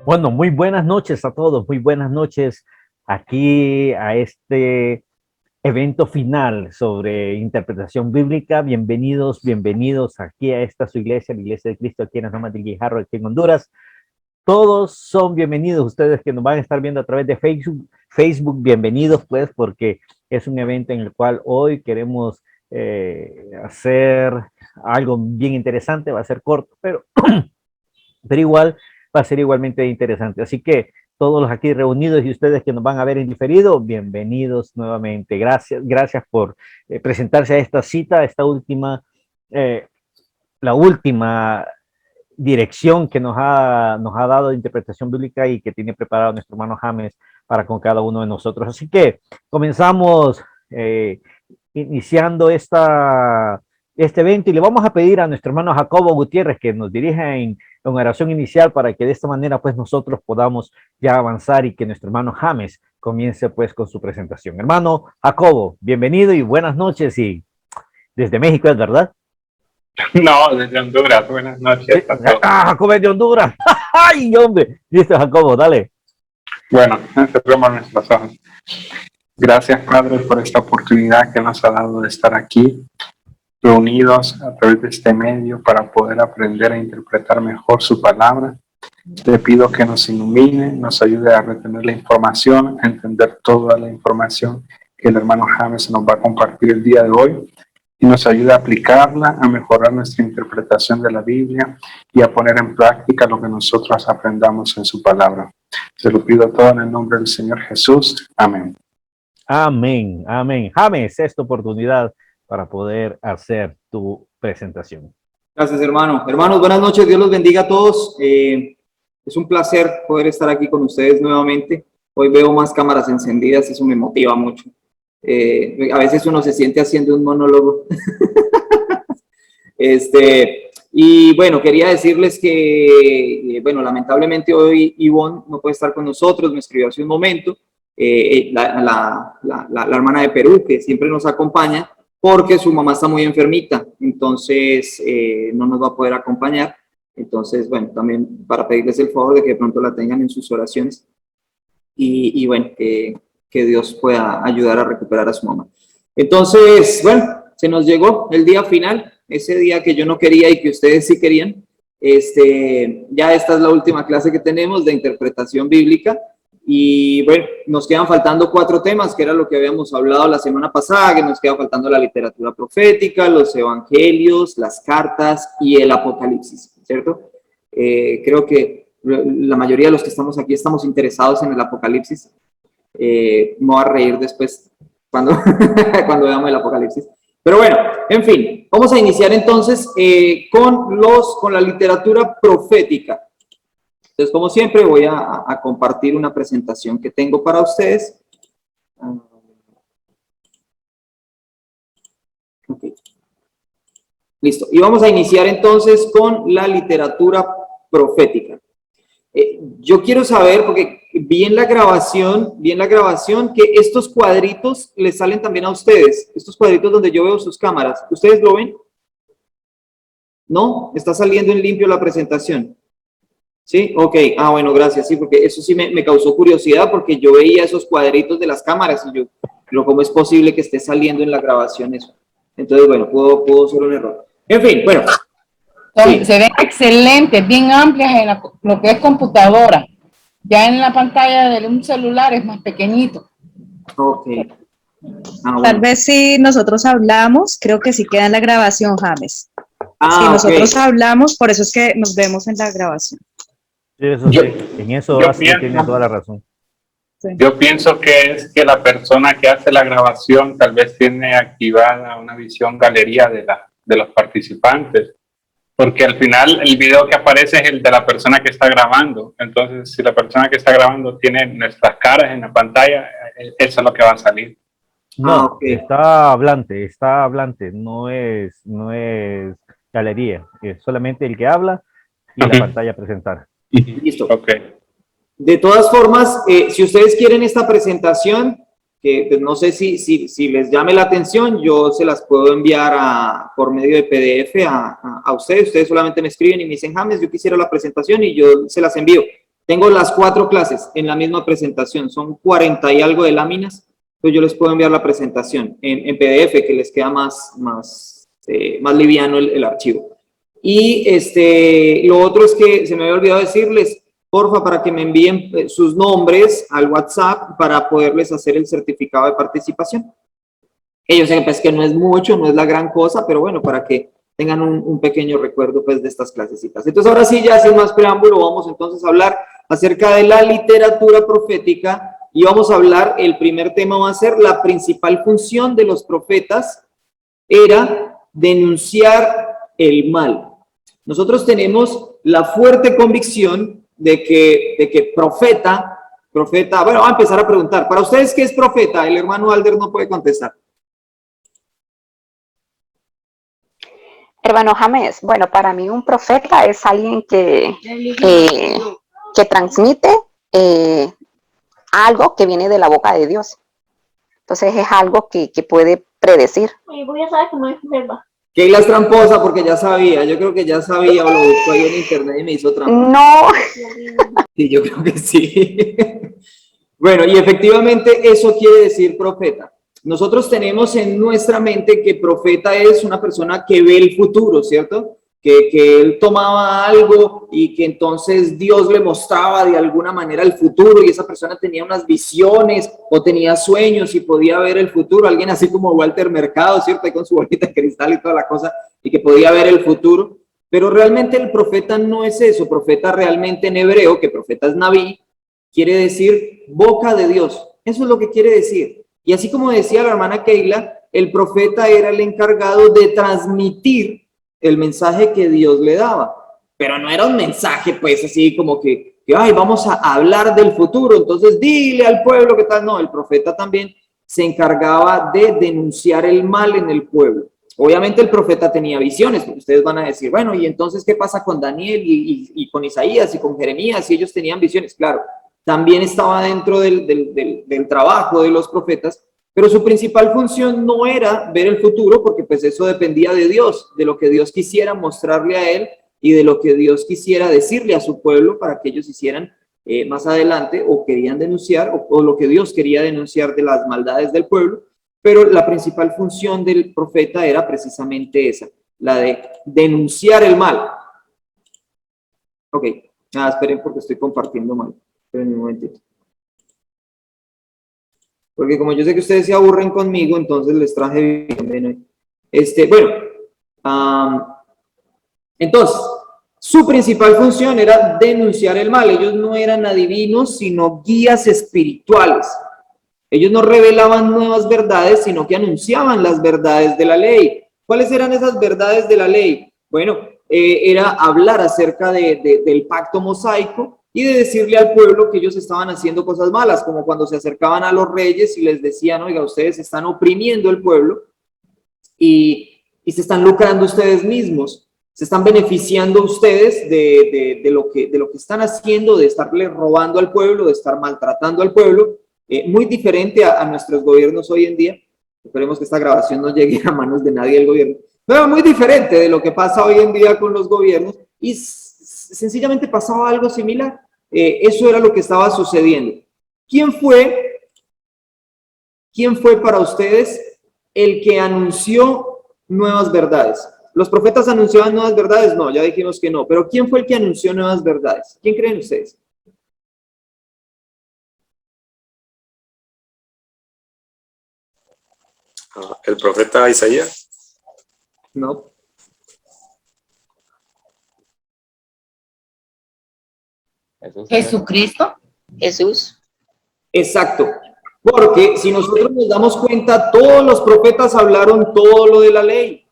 Bueno, muy buenas noches a todos, muy buenas noches aquí a este evento final sobre interpretación bíblica. Bienvenidos, bienvenidos aquí a esta su iglesia, la Iglesia de Cristo aquí en las Lomas del Guijarro, aquí en Honduras. Todos son bienvenidos, ustedes que nos van a estar viendo a través de Facebook, bienvenidos pues, porque es un evento en el cual hoy queremos hacer algo bien interesante, va a ser corto, pero igual va a ser igualmente interesante. Así que todos los aquí reunidos y ustedes que nos van a ver en diferido, bienvenidos nuevamente. Gracias por presentarse a esta cita, esta última, eh, la última dirección que nos ha dado de interpretación bíblica y que tiene preparado nuestro hermano James para con cada uno de nosotros. Así que comenzamos iniciando este evento y le vamos a pedir a nuestro hermano Jacobo Gutiérrez que nos dirija en oración inicial para que de esta manera pues nosotros podamos ya avanzar y que nuestro hermano James comience pues con su presentación. Hermano Jacobo, bienvenido y buenas noches y desde México, ¿es verdad? No, desde Honduras. Buenas noches a todos. Jacobo es de Honduras. ¡Ay, hombre! Listo, Jacobo, dale. Bueno, cerremos nuestros ojos. Gracias, Padre, por esta oportunidad que nos ha dado de estar aquí, reunidos a través de este medio para poder aprender a interpretar mejor su palabra. Te pido que nos ilumine, nos ayude a retener la información, a entender toda la información que el hermano James nos va a compartir el día de hoy y nos ayude a aplicarla, a mejorar nuestra interpretación de la Biblia y a poner en práctica lo que nosotros aprendamos en su palabra. Se lo pido todo en el nombre del Señor Jesús. Amén. Amén, amén. James, esta oportunidad para poder hacer tu presentación. Gracias, hermano. Hermanos, buenas noches. Dios los bendiga a todos. Es un placer poder estar aquí con ustedes nuevamente. Hoy veo más cámaras encendidas, eso me motiva mucho. A veces uno se siente haciendo un monólogo. Y bueno, quería decirles que, bueno, lamentablemente hoy Ivonne no puede estar con nosotros, me escribió hace un momento. La hermana de Perú, que siempre nos acompaña, porque su mamá está muy enfermita, entonces no nos va a poder acompañar. Entonces, bueno, también para pedirles el favor de que de pronto la tengan en sus oraciones y bueno, que Dios pueda ayudar a recuperar a su mamá. Entonces, bueno, se nos llegó el día final, ese día que yo no quería y que ustedes sí querían. Ya esta es la última clase que tenemos de interpretación bíblica. Y bueno, nos quedan faltando 4 temas, que era lo que habíamos hablado la semana pasada, que nos queda faltando la literatura profética, los evangelios, las cartas y el apocalipsis, ¿cierto? Creo que la mayoría de los que estamos aquí estamos interesados en el apocalipsis. Me voy a reír después cuando, cuando veamos el apocalipsis. Pero bueno, en fin, vamos a iniciar entonces con la literatura profética. Entonces, como siempre, voy a compartir una presentación que tengo para ustedes. Okay. Listo. Y vamos a iniciar entonces con la literatura profética. Yo quiero saber, porque vi en la grabación que estos cuadritos les salen también a ustedes. Estos cuadritos donde yo veo sus cámaras. ¿Ustedes lo ven? ¿No? Está saliendo en limpio la presentación. ¿Sí? Ok. Ah, bueno, gracias. Sí, porque eso sí me causó curiosidad porque yo veía esos cuadritos de las cámaras y yo, pero ¿cómo es posible que esté saliendo en la grabación eso? Entonces, bueno, puedo ser un error. En fin, bueno. Sí. Se ven excelentes, bien amplias en lo que es computadora. Ya en la pantalla de un celular es más pequeñito. Ok. Bueno. Tal vez si nosotros hablamos, creo que sí queda en la grabación, James. Si nosotros hablamos, por eso es que nos vemos en la grabación. Sí, eso sí, en eso tiene toda la razón. Sí. Yo pienso que es que la persona que hace la grabación tal vez tiene activada una visión galería de los participantes, porque al final el video que aparece es el de la persona que está grabando. Entonces, si la persona que está grabando tiene nuestras caras en la pantalla, eso es lo que va a salir. No, está hablante, no es galería, es solamente el que habla y la pantalla presentar. Listo. Okay. De todas formas, si ustedes quieren esta presentación, que pues, no sé si les llame la atención, yo se las puedo enviar por medio de PDF a ustedes. Ustedes solamente me escriben y me dicen, James, yo quisiera la presentación y yo se las envío. Tengo las 4 clases en la misma presentación, son 40 y algo de láminas, pues yo les puedo enviar la presentación en PDF, que les queda más liviano el archivo. Y lo otro es que se me había olvidado decirles, porfa, para que me envíen sus nombres al WhatsApp para poderles hacer el certificado de participación. Ellos sé pues, que no es mucho, no es la gran cosa, pero bueno, para que tengan un pequeño recuerdo pues, de estas clasecitas. Entonces, ahora sí, ya sin más preámbulo, vamos entonces a hablar acerca de la literatura profética y vamos a hablar, el primer tema va a ser la principal función de los profetas era denunciar el mal. Nosotros tenemos la fuerte convicción de que profeta, bueno, vamos a empezar a preguntar, ¿para ustedes qué es profeta? El hermano Alder no puede contestar. Hermano James, bueno, para mí un profeta es alguien que transmite algo que viene de la boca de Dios. Entonces es algo que puede predecir. Voy a saber que no es verdad. Keila es tramposa porque ya sabía, yo creo que ya sabía o lo buscó ahí en internet y me hizo trampa. No. Sí, yo creo que sí. Bueno, y efectivamente eso quiere decir profeta. Nosotros tenemos en nuestra mente que profeta es una persona que ve el futuro, ¿cierto? Que él tomaba algo y que entonces Dios le mostraba de alguna manera el futuro y esa persona tenía unas visiones o tenía sueños y podía ver el futuro. Alguien así como Walter Mercado, ¿cierto? Ahí con su bolita de cristal y toda la cosa y que podía ver el futuro. Pero realmente el profeta no es eso. Profeta realmente en hebreo, que profeta es Naví, quiere decir boca de Dios. Eso es lo que quiere decir. Y así como decía la hermana Keila, el profeta era el encargado de transmitir el mensaje que Dios le daba. Pero no era un mensaje, pues, así como que ay, vamos a hablar del futuro, entonces dile al pueblo qué tal. No, el profeta también se encargaba de denunciar el mal en el pueblo. Obviamente el profeta tenía visiones, porque ustedes van a decir, bueno, ¿y entonces qué pasa con Daniel y con Isaías y con Jeremías? Si ellos tenían visiones, claro. También estaba dentro del trabajo de los profetas, pero su principal función no era ver el futuro, porque pues eso dependía de Dios, de lo que Dios quisiera mostrarle a él y de lo que Dios quisiera decirle a su pueblo para que ellos hicieran más adelante o querían denunciar o lo que Dios quería denunciar de las maldades del pueblo. Pero la principal función del profeta era precisamente esa, la de denunciar el mal. Ok, esperen porque estoy compartiendo mal. Esperen un momentito. Porque como yo sé que ustedes se aburren conmigo, entonces les traje bien. Entonces, su principal función era denunciar el mal. Ellos no eran adivinos, sino guías espirituales. Ellos no revelaban nuevas verdades, sino que anunciaban las verdades de la ley. ¿Cuáles eran esas verdades de la ley? Bueno, era hablar acerca del pacto mosaico y de decirle al pueblo que ellos estaban haciendo cosas malas, como cuando se acercaban a los reyes y les decían, oiga, ustedes están oprimiendo el pueblo y se están lucrando ustedes mismos, se están beneficiando ustedes de lo que están haciendo, de estarle robando al pueblo, de estar maltratando al pueblo. Muy diferente a nuestros gobiernos hoy en día. Esperemos que esta grabación no llegue a manos de nadie del gobierno, pero muy diferente de lo que pasa hoy en día con los gobiernos y sencillamente pasaba algo similar. Eso era lo que estaba sucediendo. ¿Quién fue para ustedes el que anunció nuevas verdades? ¿Los profetas anunciaban nuevas verdades? No, ya dijimos que no, pero ¿quién fue el que anunció nuevas verdades? ¿Quién creen ustedes? ¿El profeta Isaías? No. Jesucristo. Jesús. Exacto. Porque si nosotros nos damos cuenta, todos los profetas hablaron todo lo de la ley.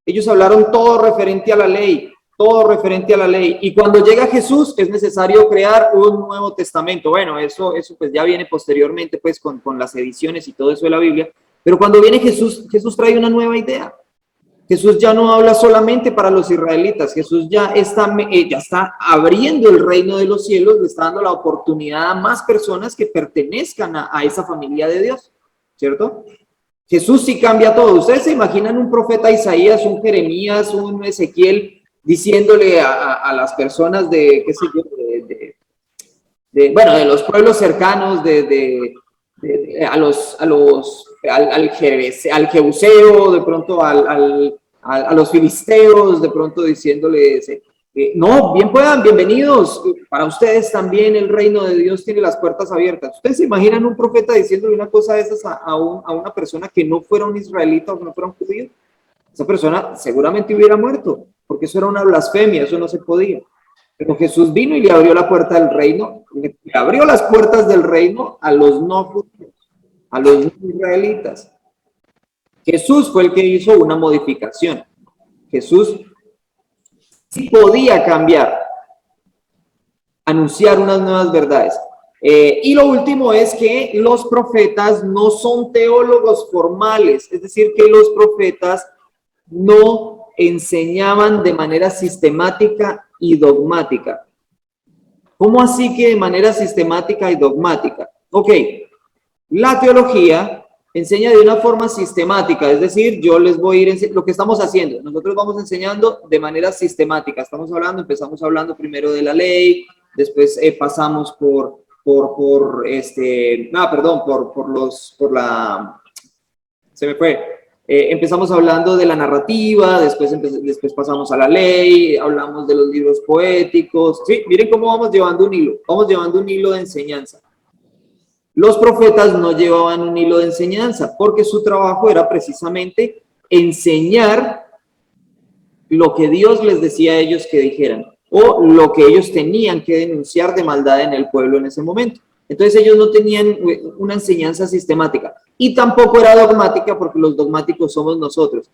Ellos hablaron todo referente a la ley, todo referente a la ley. Y cuando llega Jesús, es necesario crear un Nuevo Testamento. Bueno, eso pues ya viene posteriormente, pues con las ediciones y todo eso de la Biblia. Pero cuando viene Jesús, Jesús trae una nueva idea. Jesús ya no habla solamente para los israelitas. Jesús ya está abriendo el reino de los cielos, le está dando la oportunidad a más personas que pertenezcan a esa familia de Dios, ¿cierto? Jesús sí cambia todo. ¿Ustedes se imaginan un profeta Isaías, un Jeremías, un Ezequiel diciéndole a las personas de, qué sé yo, de los pueblos cercanos, al Jebuseo, de pronto a los filisteos, de pronto diciéndoles, no, bien puedan, bienvenidos, para ustedes también el reino de Dios tiene las puertas abiertas. ¿Ustedes se imaginan un profeta diciéndole una cosa de esas a una persona que no fuera un israelita o que no fuera un judío? Esa persona seguramente hubiera muerto, porque eso era una blasfemia, eso no se podía. Pero Jesús vino y le abrió la puerta del reino, le abrió las puertas del reino a los no judíos, a los no israelitas. Jesús fue el que hizo una modificación. Jesús sí podía cambiar, anunciar unas nuevas verdades. Y lo último es que los profetas no son teólogos formales, es decir, que los profetas no enseñaban de manera sistemática y dogmática. ¿Cómo así que de manera sistemática y dogmática? Ok, la teología enseña de una forma sistemática, es decir, yo les voy a ir, lo que estamos haciendo, nosotros vamos enseñando de manera sistemática, empezamos hablando primero de la ley, después pasamos empezamos hablando de la narrativa, después pasamos a la ley, hablamos de los libros poéticos. Sí, miren cómo vamos llevando un hilo de enseñanza. Los profetas no llevaban un hilo de enseñanza porque su trabajo era precisamente enseñar lo que Dios les decía a ellos que dijeran o lo que ellos tenían que denunciar de maldad en el pueblo en ese momento. Entonces ellos no tenían una enseñanza sistemática y tampoco era dogmática porque los dogmáticos somos nosotros.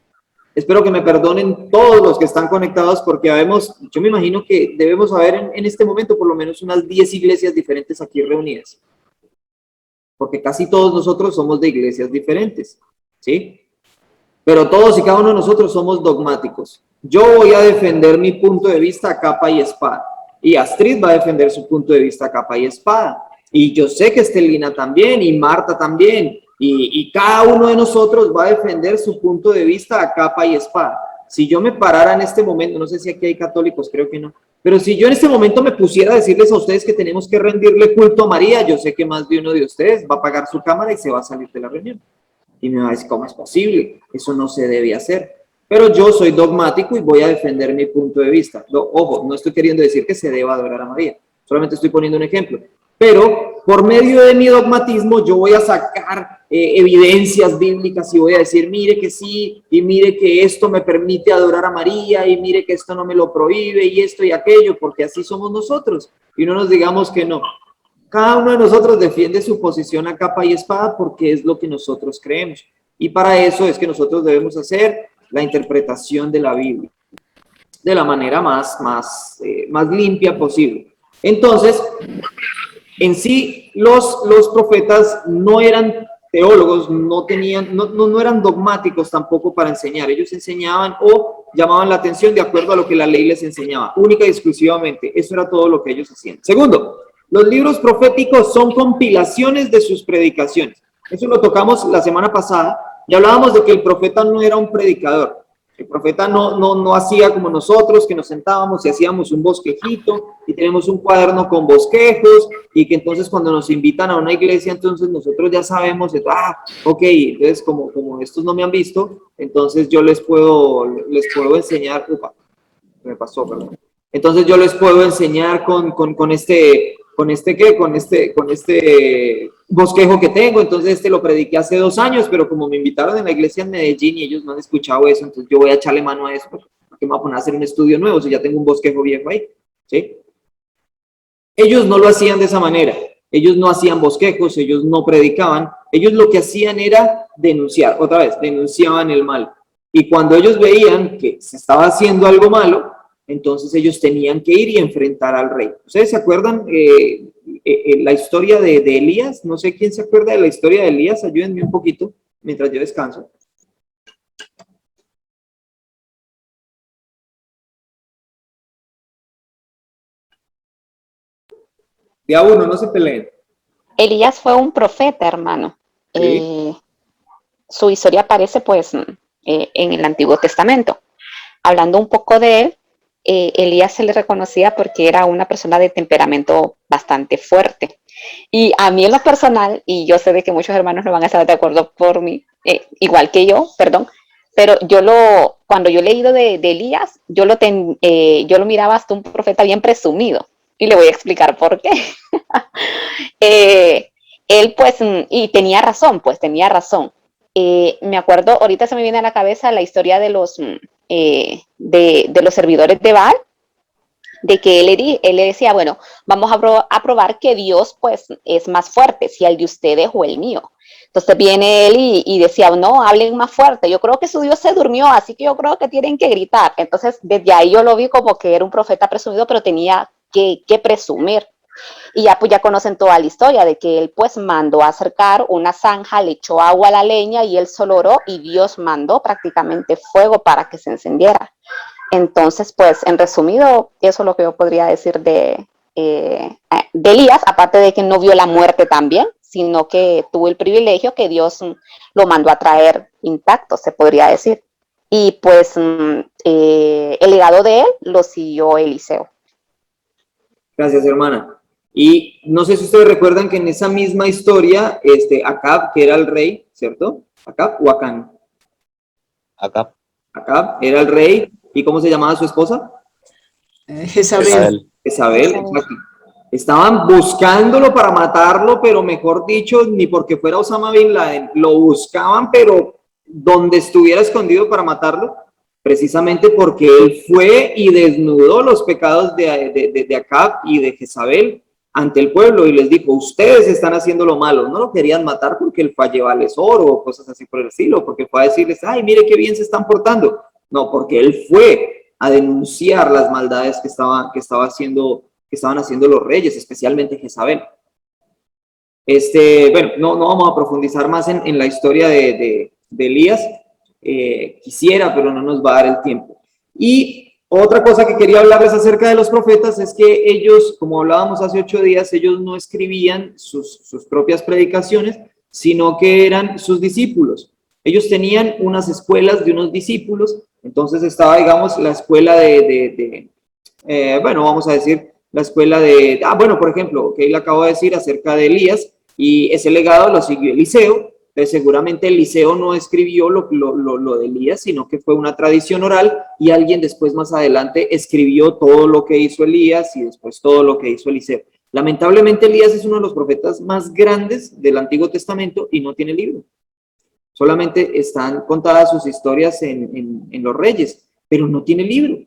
Espero que me perdonen todos los que están conectados porque yo me imagino que debemos haber en este momento por lo menos unas 10 iglesias diferentes aquí reunidas. Porque casi todos nosotros somos de iglesias diferentes, ¿sí? Pero todos y cada uno de nosotros somos dogmáticos. Yo voy a defender mi punto de vista a capa y espada. Y Astrid va a defender su punto de vista a capa y espada. Y yo sé que Estelina también, y Marta también. Y cada uno de nosotros va a defender su punto de vista a capa y espada. Si yo me parara en este momento, no sé si aquí hay católicos, creo que no, pero si yo en este momento me pusiera a decirles a ustedes que tenemos que rendirle culto a María, yo sé que más de uno de ustedes va a apagar su cámara y se va a salir de la reunión. Y me va a decir, ¿cómo es posible? Eso no se debe hacer. Pero yo soy dogmático y voy a defender mi punto de vista. Ojo, no estoy queriendo decir que se deba adorar a María, solamente estoy poniendo un ejemplo. Pero por medio de mi dogmatismo yo voy a sacar evidencias bíblicas y voy a decir, mire que sí, y mire que esto me permite adorar a María, y mire que esto no me lo prohíbe, y esto y aquello, porque así somos nosotros. Y no nos digamos que no. Cada uno de nosotros defiende su posición a capa y espada porque es lo que nosotros creemos. Y para eso es que nosotros debemos hacer la interpretación de la Biblia de la manera más limpia posible. Entonces, en sí, los profetas no eran teólogos, no eran dogmáticos tampoco para enseñar. Ellos enseñaban o llamaban la atención de acuerdo a lo que la ley les enseñaba, única y exclusivamente. Eso era todo lo que ellos hacían. Segundo, los libros proféticos son compilaciones de sus predicaciones. Eso lo tocamos la semana pasada y hablábamos de que el profeta no era un predicador. El profeta no hacía como nosotros, que nos sentábamos y hacíamos un bosquejito y tenemos un cuaderno con bosquejos y que entonces cuando nos invitan a una iglesia, entonces nosotros ya sabemos, ok, entonces como estos no me han visto, entonces yo les puedo enseñar, me pasó, perdón. Entonces yo les puedo enseñar con este bosquejo que tengo. Entonces lo prediqué hace 2 años, pero como me invitaron en la iglesia en Medellín y ellos no han escuchado eso, entonces yo voy a echarle mano a eso, porque me voy a poner a hacer un estudio nuevo si ya tengo un bosquejo viejo ahí, ¿sí? Ellos no lo hacían de esa manera, ellos no hacían bosquejos, ellos no predicaban, ellos lo que hacían era denunciar, otra vez, denunciaban el mal. Y cuando ellos veían que se estaba haciendo algo malo, entonces ellos tenían que ir y enfrentar al rey. ¿Ustedes se acuerdan la historia de Elías? No sé quién se acuerda de la historia de Elías. Ayúdenme un poquito mientras yo descanso. De a uno, no se peleen. Elías fue un profeta, hermano. Sí. Su historia aparece pues en el Antiguo Testamento. Hablando un poco de él, Elías se le reconocía porque era una persona de temperamento bastante fuerte. Y a mí en lo personal, y yo sé de que muchos hermanos no van a estar de acuerdo por mí, igual que yo, perdón, pero cuando yo he leído de Elías, yo lo miraba hasta un profeta bien presumido. Y le voy a explicar por qué. Él pues, y tenía razón, pues tenía razón. Me acuerdo, ahorita se me viene a la cabeza la historia de los servidores de Baal, de que él le decía, bueno, vamos a probar que Dios pues es más fuerte, si el de ustedes o el mío. Entonces viene él y decía, no, hablen más fuerte, yo creo que su Dios se durmió, así que yo creo que tienen que gritar. Entonces desde ahí yo lo vi como que era un profeta presumido, pero tenía que presumir. Y ya pues ya conocen toda la historia de que él pues mandó a acercar una zanja, le echó agua a la leña y él solo oró y Dios mandó prácticamente fuego para que se encendiera. Entonces, pues, en resumido, eso es lo que yo podría decir de Elías, aparte de que no vio la muerte también, sino que tuvo el privilegio que Dios lo mandó a traer intacto, se podría decir. Y pues el legado de él lo siguió Eliseo. Gracias, hermana. Y no sé si ustedes recuerdan que en esa misma historia, Acab, que era el rey, ¿cierto? ¿Acab o Acán? Acab. Acab era el rey. ¿Y cómo se llamaba su esposa? Jezabel. Jezabel, exacto. Estaban buscándolo para matarlo, pero mejor dicho, ni porque fuera Osama Bin Laden, lo buscaban, pero donde estuviera escondido para matarlo, precisamente porque él fue y desnudó los pecados de Acab y de Jezabel ante el pueblo y les dijo, ustedes están haciendo lo malo. No lo querían matar porque él fue a llevarles oro o cosas así por el estilo, porque fue a decirles, ay, mire qué bien se están portando. No, porque él fue a denunciar las maldades que estaban haciendo los reyes, especialmente Jezabel. Bueno, no vamos a profundizar más en la historia de Elías. Quisiera, pero no nos va a dar el tiempo. Y otra cosa que quería hablarles acerca de los profetas es que ellos, como hablábamos hace 8 días, ellos no escribían sus propias predicaciones, sino que eran sus discípulos. Ellos tenían unas escuelas de unos discípulos, entonces estaba, digamos, la escuela bueno, vamos a decir, la escuela por ejemplo, que él acabo de decir acerca de Elías, y ese legado lo siguió Eliseo. Entonces, seguramente Eliseo no escribió lo de Elías, sino que fue una tradición oral y alguien después más adelante escribió todo lo que hizo Elías y después todo lo que hizo Eliseo. Lamentablemente Elías es uno de los profetas más grandes del Antiguo Testamento y no tiene libro. Solamente están contadas sus historias en los reyes, pero no tiene libro.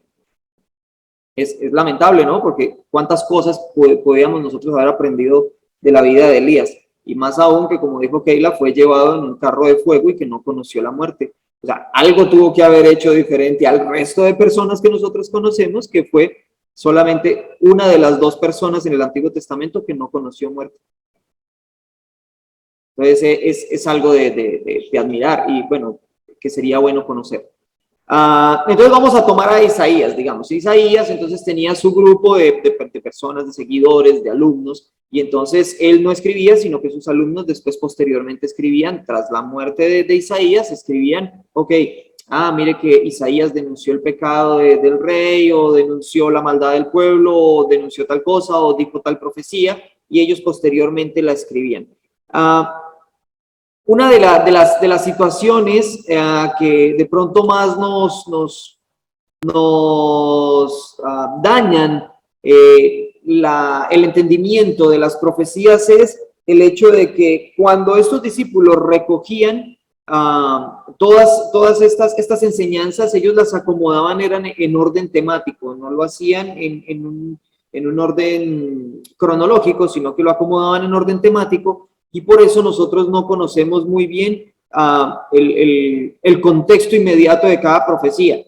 Es lamentable, ¿no? Porque cuántas cosas podíamos nosotros haber aprendido de la vida de Elías. Y más aún que, como dijo Keila, fue llevado en un carro de fuego y que no conoció la muerte. O sea, algo tuvo que haber hecho diferente al resto de personas que nosotros conocemos, que fue solamente una de las 2 personas en el Antiguo Testamento que no conoció muerte. Entonces, es algo de admirar y, bueno, que sería bueno conocer. Entonces vamos a tomar a Isaías, digamos. Isaías entonces tenía su grupo de personas, de seguidores, de alumnos, y entonces él no escribía, sino que sus alumnos después posteriormente escribían. Tras la muerte de Isaías, escribían, ok, mire que Isaías denunció el pecado del rey, o denunció la maldad del pueblo, o denunció tal cosa, o dijo tal profecía, y ellos posteriormente la escribían. Una de las situaciones que de pronto más nos dañan el entendimiento de las profecías es el hecho de que cuando estos discípulos recogían todas estas enseñanzas, ellos las acomodaban, eran en orden temático, no lo hacían en un orden cronológico, sino que lo acomodaban en orden temático. Y por eso nosotros no conocemos muy bien el contexto inmediato de cada profecía,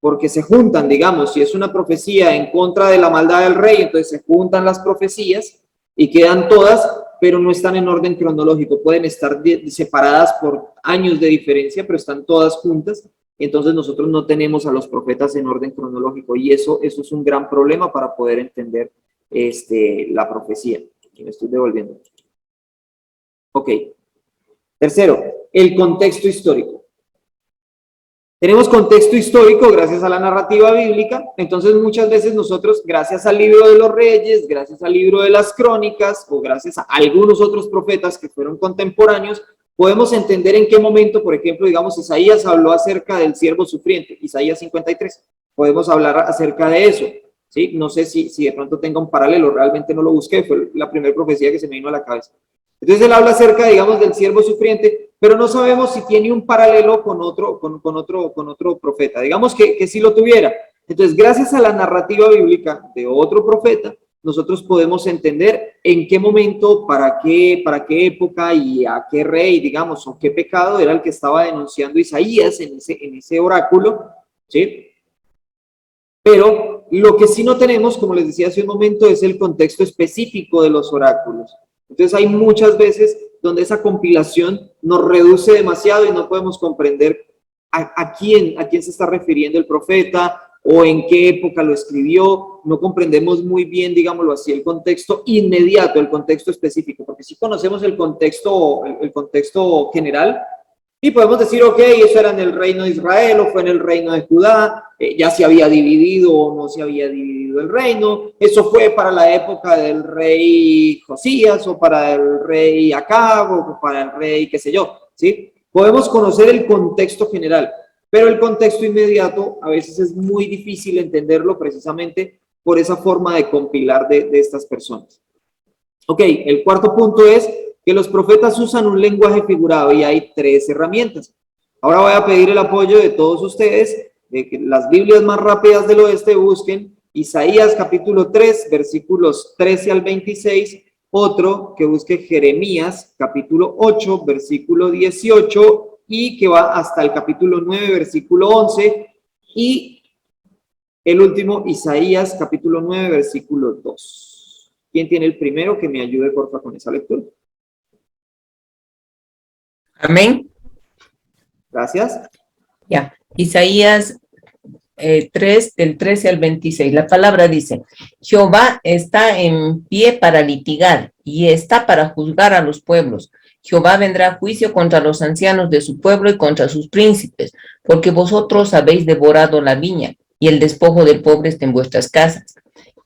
porque se juntan, digamos, si es una profecía en contra de la maldad del rey, entonces se juntan las profecías y quedan todas, pero no están en orden cronológico, pueden estar separadas por años de diferencia, pero están todas juntas. Entonces nosotros no tenemos a los profetas en orden cronológico y eso es un gran problema para poder entender la profecía. Y me estoy devolviendo. Ok. Tercero, el contexto histórico. Tenemos contexto histórico gracias a la narrativa bíblica, entonces muchas veces nosotros, gracias al libro de los Reyes, gracias al libro de las Crónicas, o gracias a algunos otros profetas que fueron contemporáneos, podemos entender en qué momento, por ejemplo, digamos, Isaías habló acerca del siervo sufriente, Isaías 53, podemos hablar acerca de eso, ¿sí? No sé si de pronto tenga un paralelo, realmente no lo busqué, fue la primera profecía que se me vino a la cabeza. Entonces él habla acerca, digamos, del siervo sufriente, pero no sabemos si tiene un paralelo con otro profeta. Digamos que sí lo tuviera. Entonces, gracias a la narrativa bíblica de otro profeta, nosotros podemos entender en qué momento, para qué época y a qué rey, digamos, o qué pecado era el que estaba denunciando Isaías en ese oráculo, ¿sí? Pero lo que sí no tenemos, como les decía hace un momento, es el contexto específico de los oráculos. Entonces hay muchas veces donde esa compilación nos reduce demasiado y no podemos comprender a quién se está refiriendo el profeta o en qué época lo escribió. No comprendemos muy bien, digámoslo así, el contexto inmediato, el contexto específico, porque si conocemos el contexto general, y podemos decir, ok, eso era en el reino de Israel o fue en el reino de Judá, ya se había dividido o no se había dividido el reino, eso fue para la época del rey Josías o para el rey Acab o para el rey qué sé yo, ¿sí? Podemos conocer el contexto general, pero el contexto inmediato a veces es muy difícil entenderlo precisamente por esa forma de compilar de estas personas. Ok, el cuarto punto es que los profetas usan un lenguaje figurado y hay 3 herramientas. Ahora voy a pedir el apoyo de todos ustedes, de que las Biblias más rápidas del oeste busquen Isaías capítulo 3, versículos 13 al 26, otro que busque Jeremías capítulo 8, versículo 18 y que va hasta el capítulo 9, versículo 11 y el último Isaías capítulo 9, versículo 2. ¿Quién tiene el primero? Que me ayude, por favor, con esa lectura. Amén. Gracias. Ya. Isaías 3, del 13 al 26. La palabra dice, Jehová está en pie para litigar y está para juzgar a los pueblos. Jehová vendrá a juicio contra los ancianos de su pueblo y contra sus príncipes, porque vosotros habéis devorado la viña y el despojo del pobre está en vuestras casas.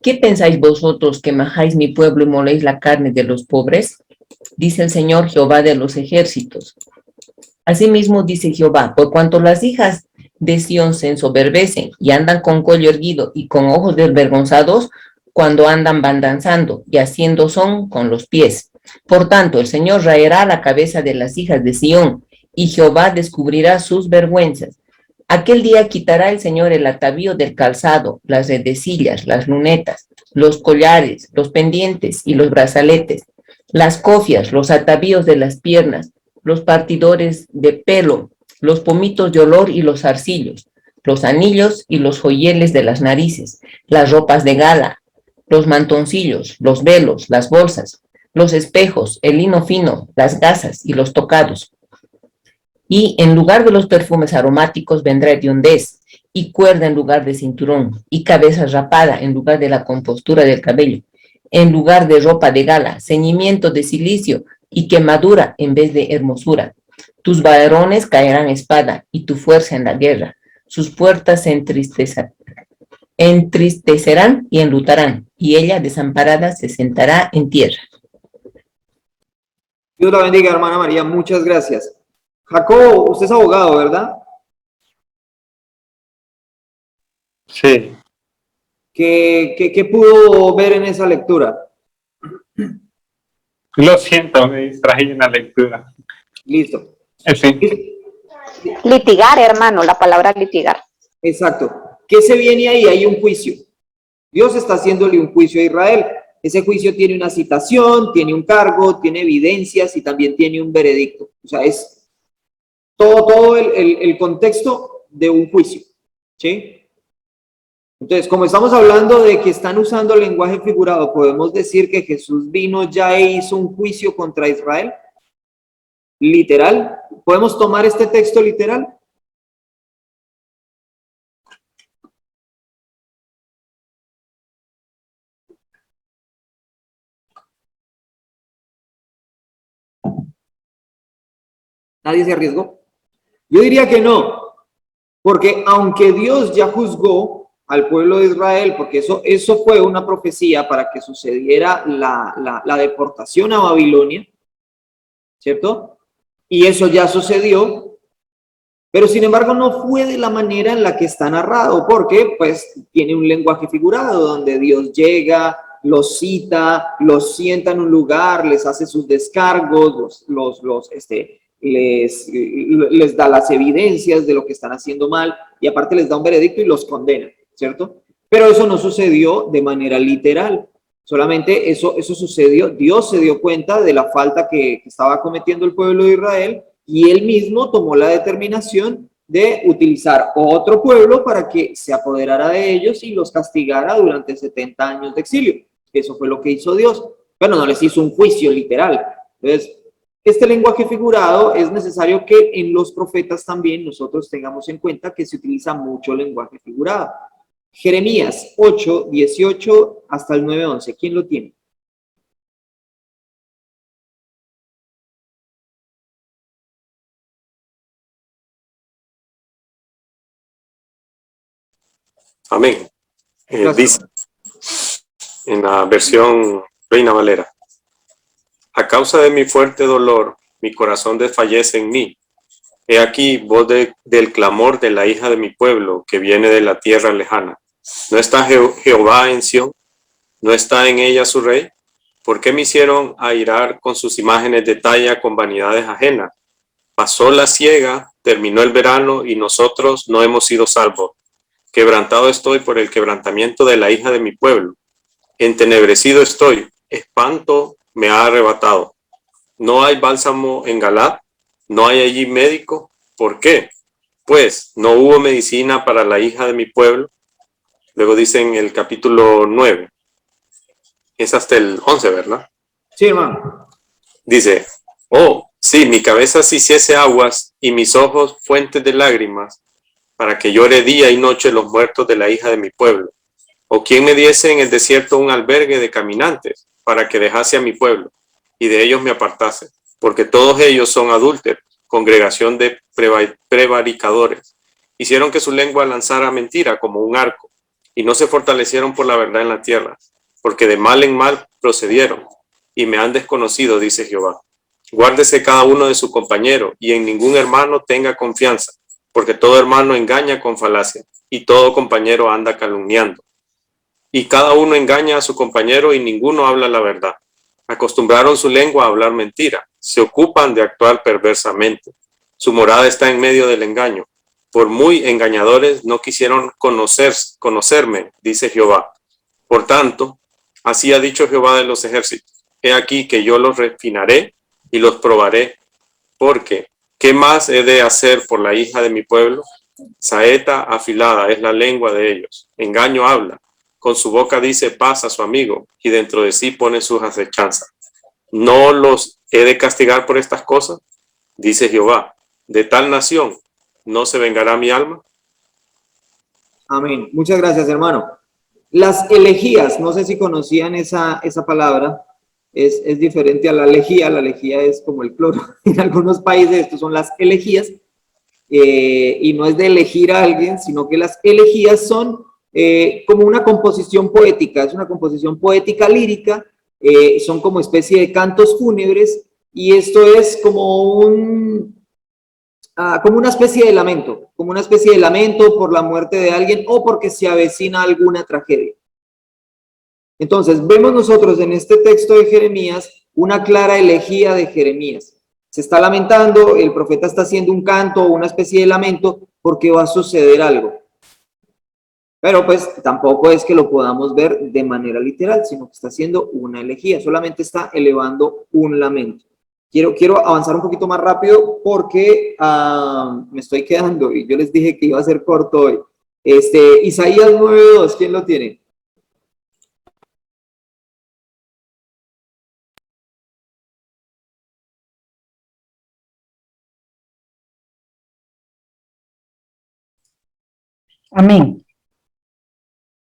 ¿Qué pensáis vosotros que majáis mi pueblo y moléis la carne de los pobres? Dice el Señor Jehová de los ejércitos. Asimismo dice Jehová, por cuanto las hijas de Sión se ensoberbecen y andan con cuello erguido y con ojos desvergonzados cuando andan van danzando y haciendo son con los pies. Por tanto, el Señor raerá la cabeza de las hijas de Sión y Jehová descubrirá sus vergüenzas. Aquel día quitará el Señor el atavío del calzado, las redecillas, las lunetas, los collares, los pendientes y los brazaletes, las cofias, los atavíos de las piernas, los partidores de pelo, los pomitos de olor y los zarcillos, los anillos y los joyeles de las narices, las ropas de gala, los mantoncillos, los velos, las bolsas, los espejos, el lino fino, las gasas y los tocados. Y en lugar de los perfumes aromáticos vendrá hediondez, y cuerda en lugar de cinturón, y cabeza rapada en lugar de la compostura del cabello, en lugar de ropa de gala, ceñimiento de cilicio y quemadura en vez de hermosura. Tus varones caerán espada y tu fuerza en la guerra. Sus puertas se entristecerán y enlutarán, y ella desamparada se sentará en tierra. Dios la bendiga, hermana María, muchas gracias. Jacobo, usted es abogado, ¿verdad? Sí. ¿Qué pudo ver en esa lectura? Lo siento, me distraí en la lectura. Listo. Sí. Litigar, hermano, la palabra litigar. Exacto. ¿Qué se viene ahí? Hay un juicio. Dios está haciéndole un juicio a Israel. Ese juicio tiene una citación, tiene un cargo, tiene evidencias y también tiene un veredicto. O sea, es todo el contexto de un juicio, ¿sí? Entonces, como estamos hablando de que están usando lenguaje figurado, ¿podemos decir que Jesús vino ya e hizo un juicio contra Israel? ¿Literal? ¿Podemos tomar este texto literal? ¿Nadie se arriesgó? Yo diría que no. Porque aunque Dios ya juzgó al pueblo de Israel, porque eso fue una profecía para que sucediera la deportación a Babilonia, ¿cierto? Y eso ya sucedió, pero sin embargo no fue de la manera en la que está narrado, porque pues tiene un lenguaje figurado donde Dios llega, los cita, los sienta en un lugar, les hace sus descargos, les da las evidencias de lo que están haciendo mal y aparte les da un veredicto y los condena, ¿cierto? Pero eso no sucedió de manera literal, solamente eso sucedió, Dios se dio cuenta de la falta que estaba cometiendo el pueblo de Israel y él mismo tomó la determinación de utilizar otro pueblo para que se apoderara de ellos y los castigara durante 70 años de exilio. Eso fue lo que hizo Dios. Bueno, no les hizo un juicio literal. Entonces, este lenguaje figurado es necesario que en los profetas también nosotros tengamos en cuenta que se utiliza mucho lenguaje figurado. Jeremías 8, 18 hasta el 9, 11. ¿Quién lo tiene? Amén. Dice en la versión Reina Valera: a causa de mi fuerte dolor, mi corazón desfallece en mí. He aquí voz del clamor de la hija de mi pueblo, que viene de la tierra lejana. ¿No está Jehová en Sión? ¿No está en ella su rey? ¿Por qué me hicieron airar con sus imágenes de talla, con vanidades ajenas? Pasó la siega, terminó el verano, y nosotros no hemos sido salvos. Quebrantado estoy por el quebrantamiento de la hija de mi pueblo. Entenebrecido estoy, espanto me ha arrebatado. ¿No hay bálsamo en Galaad? ¿No hay allí médico? ¿Por qué? Pues no hubo medicina para la hija de mi pueblo. Luego dice en el capítulo 9, es hasta el 11, ¿verdad? Sí, hermano. Dice: oh, sí, mi cabeza se hiciese aguas y mis ojos fuentes de lágrimas, para que llore día y noche los muertos de la hija de mi pueblo. ¿O quién me diese en el desierto un albergue de caminantes, para que dejase a mi pueblo, y de ellos me apartase? Porque todos ellos son adúlteros, congregación de prevaricadores. Hicieron que su lengua lanzara mentira como un arco, y no se fortalecieron por la verdad en la tierra, porque de mal en mal procedieron, y me han desconocido, dice Jehová. Guárdese cada uno de su compañero, y en ningún hermano tenga confianza, porque todo hermano engaña con falacia, y todo compañero anda calumniando. Y cada uno engaña a su compañero, y ninguno habla la verdad. Acostumbraron su lengua a hablar mentira, se ocupan de actuar perversamente. Su morada está en medio del engaño. Por muy engañadores no quisieron conocerme, dice Jehová. Por tanto, así ha dicho Jehová de los ejércitos: he aquí que yo los refinaré y los probaré, porque ¿qué más he de hacer por la hija de mi pueblo? Saeta afilada es la lengua de ellos, engaño habla. Con su boca dice paz a su amigo, y dentro de sí pone sus acechanzas. ¿No los he de castigar por estas cosas? Dice Jehová. De tal nación no se vengará mi alma. Amén. Muchas gracias, hermano. Las elegías, no sé si conocían esa palabra, es diferente a la lejía es como el cloro. En algunos países estos son las elegías, y no es de elegir a alguien, sino que las elegías son como una composición poética, es una composición poética lírica, son como especie de cantos fúnebres, y esto es como como una especie de lamento, por la muerte de alguien o porque se avecina alguna tragedia. Entonces, vemos nosotros en este texto de Jeremías una clara elegía de Jeremías. Se está lamentando, el profeta está haciendo un canto o una especie de lamento porque va a suceder algo. Pero pues tampoco es que lo podamos ver de manera literal, sino que está haciendo una elegía, solamente está elevando un lamento. Quiero avanzar un poquito más rápido porque me estoy quedando y yo les dije que iba a ser corto hoy. Isaías 9:2, ¿quién lo tiene? Amén.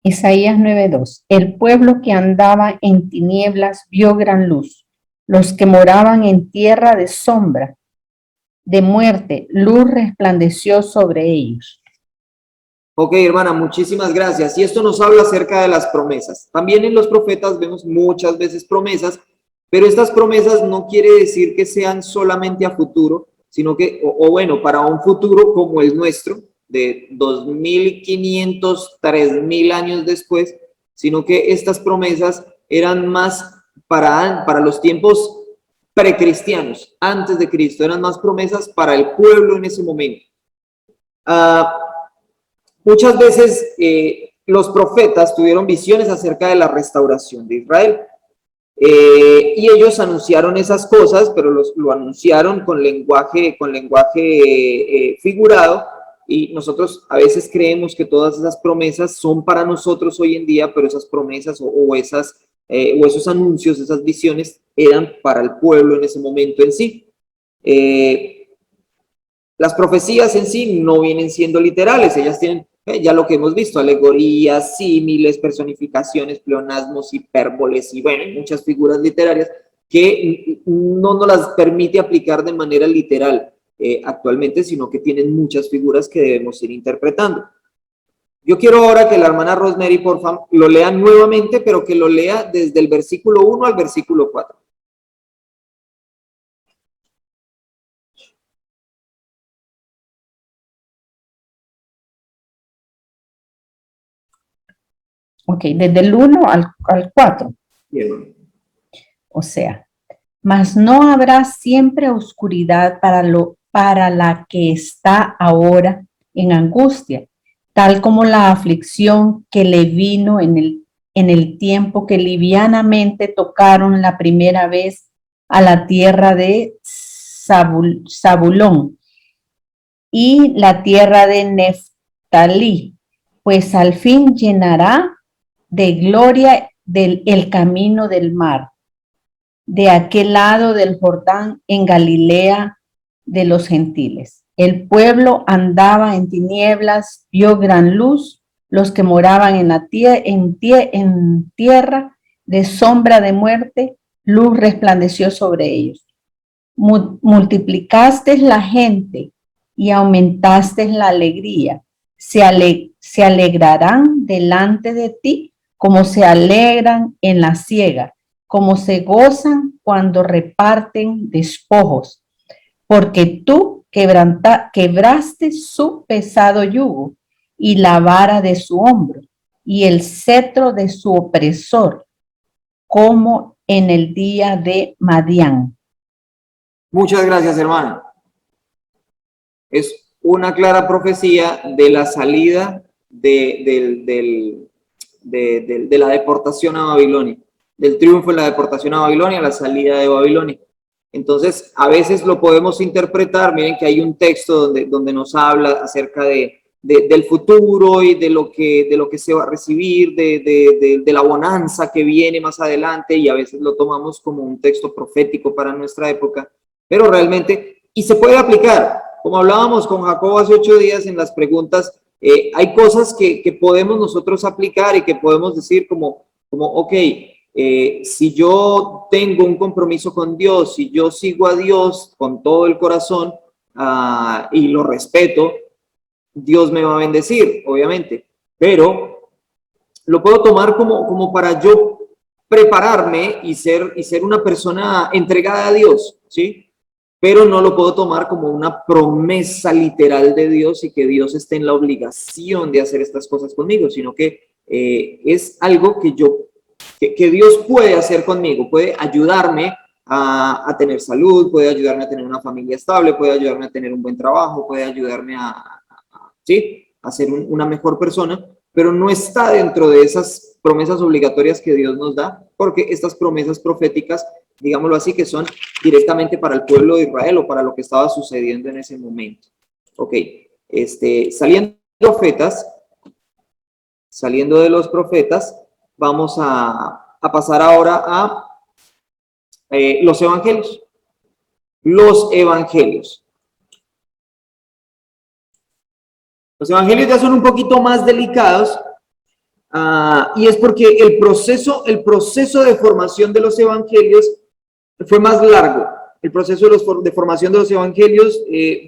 Isaías 9:2. El pueblo que andaba en tinieblas vio gran luz. Los que moraban en tierra de sombra, de muerte, luz resplandeció sobre ellos. Ok, hermana, muchísimas gracias. Y esto nos habla acerca de las promesas. También en los profetas vemos muchas veces promesas, pero estas promesas no quiere decir que sean solamente a futuro, sino que, o bueno, para un futuro como el nuestro, de 2500, 3000 años después, sino que estas promesas eran más para los tiempos precristianos, antes de Cristo, eran más promesas para el pueblo en ese momento. Muchas veces los profetas tuvieron visiones acerca de la restauración de Israel. Y ellos anunciaron esas cosas, pero lo anunciaron con lenguaje figurado, y nosotros a veces creemos que todas esas promesas son para nosotros hoy en día, pero esas promesas o esos anuncios, esas visiones eran para el pueblo en ese momento en sí. Las profecías en sí no vienen siendo literales, ellas tienen ya lo que hemos visto, alegorías, símiles, personificaciones, pleonasmos, hipérboles y bueno, muchas figuras literarias que no nos las permite aplicar de manera literal actualmente, sino que tienen muchas figuras que debemos ir interpretando. Yo quiero ahora que la hermana Rosemary, por favor, lo lea nuevamente, pero que lo lea desde el versículo 1 al versículo 4. Ok, desde el 1 al 4. Bien. O sea, mas no habrá siempre oscuridad para la que está ahora en angustia, tal como la aflicción que le vino en el tiempo que livianamente tocaron la primera vez a la tierra de Zabulón y la tierra de Neftalí, pues al fin llenará de gloria el camino del mar, de aquel lado del Jordán en Galilea de los gentiles. El pueblo andaba en tinieblas, vio gran luz, los que moraban en tierra de sombra de muerte, luz resplandeció sobre ellos. Multiplicaste la gente y aumentaste la alegría. Se alegrarán delante de ti como se alegran en la siega, como se gozan cuando reparten despojos, porque tú quebraste su pesado yugo y la vara de su hombro y el cetro de su opresor, como en el día de Madián. Muchas gracias, hermana. Es una clara profecía de la salida de la deportación a Babilonia, del triunfo en la deportación a Babilonia, la salida de Babilonia. Entonces, a veces lo podemos interpretar, miren que hay un texto donde nos habla acerca del futuro y de lo que se va a recibir, de la bonanza que viene más adelante, y a veces lo tomamos como un texto profético para nuestra época, pero realmente, y se puede aplicar, como hablábamos con Jacobo hace 8 días en las preguntas, hay cosas que podemos nosotros aplicar y que podemos decir como ok, si yo tengo un compromiso con Dios, si yo sigo a Dios con todo el corazón y lo respeto, Dios me va a bendecir, obviamente, pero lo puedo tomar como para yo prepararme y ser una persona entregada a Dios, ¿sí? Pero no lo puedo tomar como una promesa literal de Dios y que Dios esté en la obligación de hacer estas cosas conmigo, sino que es algo que Dios puede hacer conmigo, puede ayudarme a tener salud, puede ayudarme a tener una familia estable, puede ayudarme a tener un buen trabajo, puede ayudarme a ser una mejor persona, pero no está dentro de esas promesas obligatorias que Dios nos da, porque estas promesas proféticas, digámoslo así, que son directamente para el pueblo de Israel o para lo que estaba sucediendo en ese momento. Ok, saliendo de los profetas, vamos a pasar ahora a los evangelios. Los evangelios. Los evangelios ya son un poquito más delicados y es porque el proceso de formación de los evangelios fue más largo. El proceso de formación de los evangelios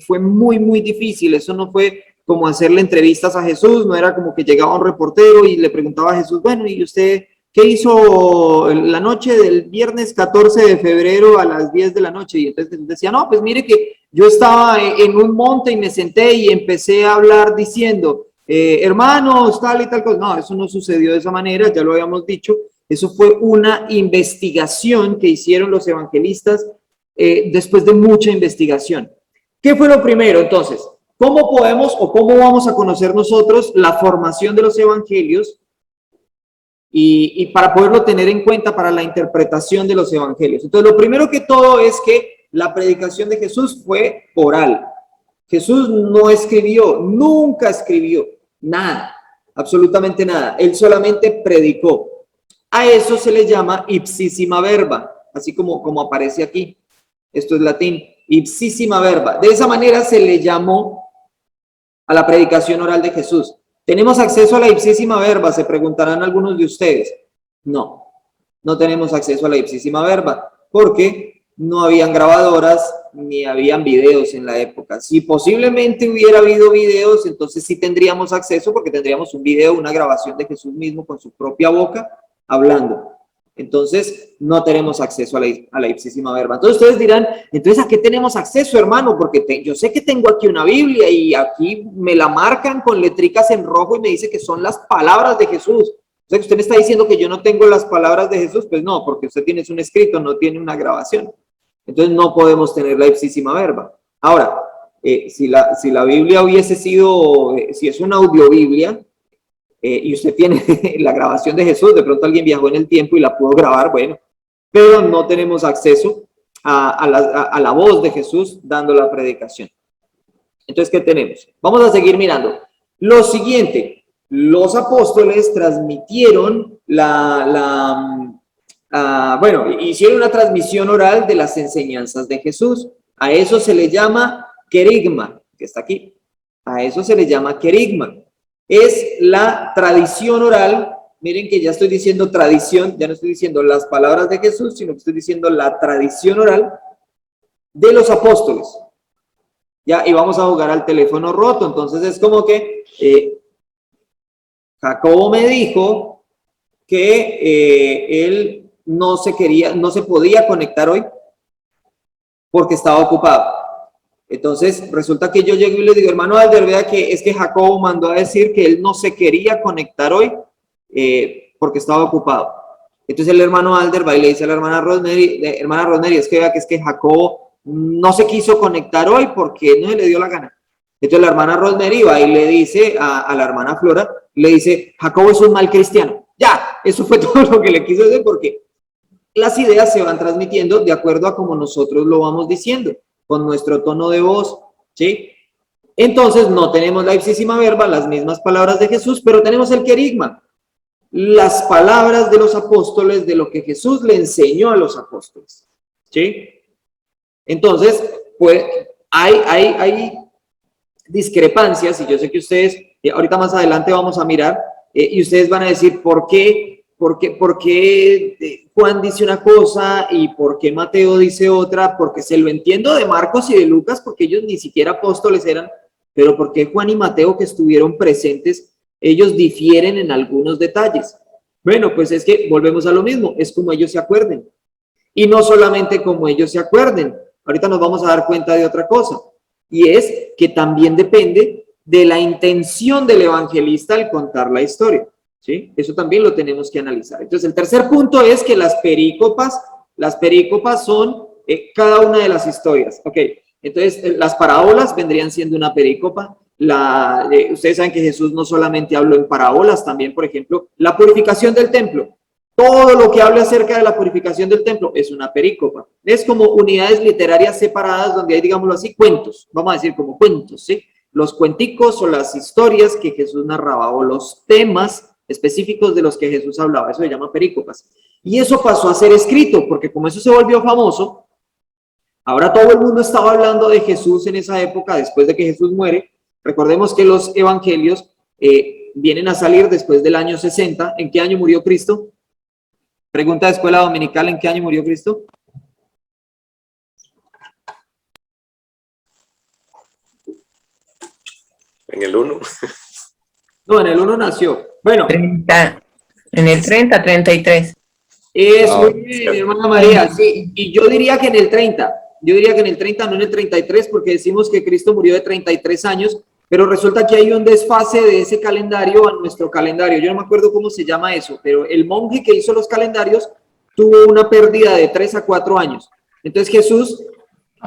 fue muy, muy difícil. Eso no fue como hacerle entrevistas a Jesús, no era como que llegaba un reportero y le preguntaba a Jesús, bueno, ¿y usted qué hizo la noche del viernes 14 de febrero a las 10 de la noche? Y entonces Jesús decía, no, pues mire que yo estaba en un monte y me senté y empecé a hablar diciendo, hermanos, tal y tal cosa. No, eso no sucedió de esa manera, ya lo habíamos dicho. Eso fue una investigación que hicieron los evangelistas después de mucha investigación. ¿Qué fue lo primero? Entonces, ¿cómo podemos o cómo vamos a conocer nosotros la formación de los evangelios y para poderlo tener en cuenta para la interpretación de los evangelios? Entonces, lo primero que todo es que la predicación de Jesús fue oral. Jesús no escribió, nunca escribió nada, absolutamente nada. Él solamente predicó. A eso se le llama ipsissima verba, así como aparece aquí. Esto es latín, ipsissima verba. De esa manera se le llamó a la predicación oral de Jesús. ¿Tenemos acceso a la ipsissima verba? Se preguntarán algunos de ustedes. No, no tenemos acceso a la ipsissima verba, porque no habían grabadoras ni habían videos en la época. Si posiblemente hubiera habido videos, entonces sí tendríamos acceso, porque tendríamos un video, una grabación de Jesús mismo con su propia boca hablando. Entonces no tenemos acceso a la ipsissima verba. Entonces ustedes dirán, entonces ¿a qué tenemos acceso, hermano? Porque yo sé que tengo aquí una Biblia y aquí me la marcan con letricas en rojo y me dice que son las palabras de Jesús. O sea, que usted me está diciendo que yo no tengo las palabras de Jesús. Pues no, porque usted tiene un escrito, no tiene una grabación. Entonces no podemos tener la ipsissima verba. Ahora, si la Biblia hubiese sido, si es una audiobiblia, y usted tiene la grabación de Jesús, de pronto alguien viajó en el tiempo y la pudo grabar, bueno, pero no tenemos acceso a la voz de Jesús dando la predicación. Entonces, ¿qué tenemos? Vamos a seguir mirando. Lo siguiente, los apóstoles transmitieron hicieron una transmisión oral de las enseñanzas de Jesús. A eso se le llama querigma, que está aquí. A eso se le llama querigma. Es la tradición oral. Miren que ya estoy diciendo tradición, ya no estoy diciendo las palabras de Jesús, sino que estoy diciendo la tradición oral de los apóstoles. Ya, y vamos a jugar al teléfono roto. Entonces es como que Jacobo me dijo que él no se podía conectar hoy porque estaba ocupado. Entonces, resulta que yo llego y le digo, hermano Alder, vea que es que Jacobo mandó a decir que él no se quería conectar hoy porque estaba ocupado. Entonces el hermano Alder va y le dice a la hermana Rosemary, es que Jacobo no se quiso conectar hoy porque no se le dio la gana. Entonces la hermana Rosemary va y le dice a la hermana Flora, le dice, Jacobo es un mal cristiano. Ya, eso fue todo lo que le quiso decir, porque las ideas se van transmitiendo de acuerdo a como nosotros lo vamos diciendo, con nuestro tono de voz, ¿sí? Entonces no tenemos la ipsissima verba, las mismas palabras de Jesús, pero tenemos el querigma, las palabras de los apóstoles, de lo que Jesús le enseñó a los apóstoles, ¿sí? Entonces, pues hay discrepancias, y yo sé que ustedes, ahorita más adelante vamos a mirar, y ustedes van a decir, ¿por qué Juan dice una cosa y por qué Mateo dice otra? Porque se lo entiendo de Marcos y de Lucas, porque ellos ni siquiera apóstoles eran, pero ¿por qué Juan y Mateo, que estuvieron presentes, ellos difieren en algunos detalles? Bueno, pues es que volvemos a lo mismo, es como ellos se acuerden. Y no solamente como ellos se acuerden, ahorita nos vamos a dar cuenta de otra cosa, y es que también depende de la intención del evangelista al contar la historia. ¿Sí? Eso también lo tenemos que analizar. Entonces, el tercer punto es que las perícopas son cada una de las historias. Ok, entonces las parábolas vendrían siendo una perícopa. Ustedes saben que Jesús no solamente habló en parábolas, también, por ejemplo, la purificación del templo. Todo lo que hable acerca de la purificación del templo es una perícopa. Es como unidades literarias separadas donde hay, digámoslo así, cuentos. Vamos a decir como cuentos, ¿sí? Los cuenticos o las historias que Jesús narraba o los temas específicos de los que Jesús hablaba, eso se llama perícopas. Y eso pasó a ser escrito, porque como eso se volvió famoso, ahora todo el mundo estaba hablando de Jesús en esa época, después de que Jesús muere. Recordemos que los evangelios vienen a salir después del año 60. ¿En qué año murió Cristo? Pregunta de escuela dominical, ¿en qué año murió Cristo? En el 1. No, en el 1 nació. Bueno. 30, en el 30, 33. Es muy bien, hermana María. Sí, y yo diría que en el 30. Yo diría que en el 30, no en el 33, porque decimos que Cristo murió de 33 años, pero resulta que hay un desfase de ese calendario a nuestro calendario. Yo no me acuerdo cómo se llama eso, pero el monje que hizo los calendarios tuvo una pérdida de 3 a 4 años. Entonces Jesús,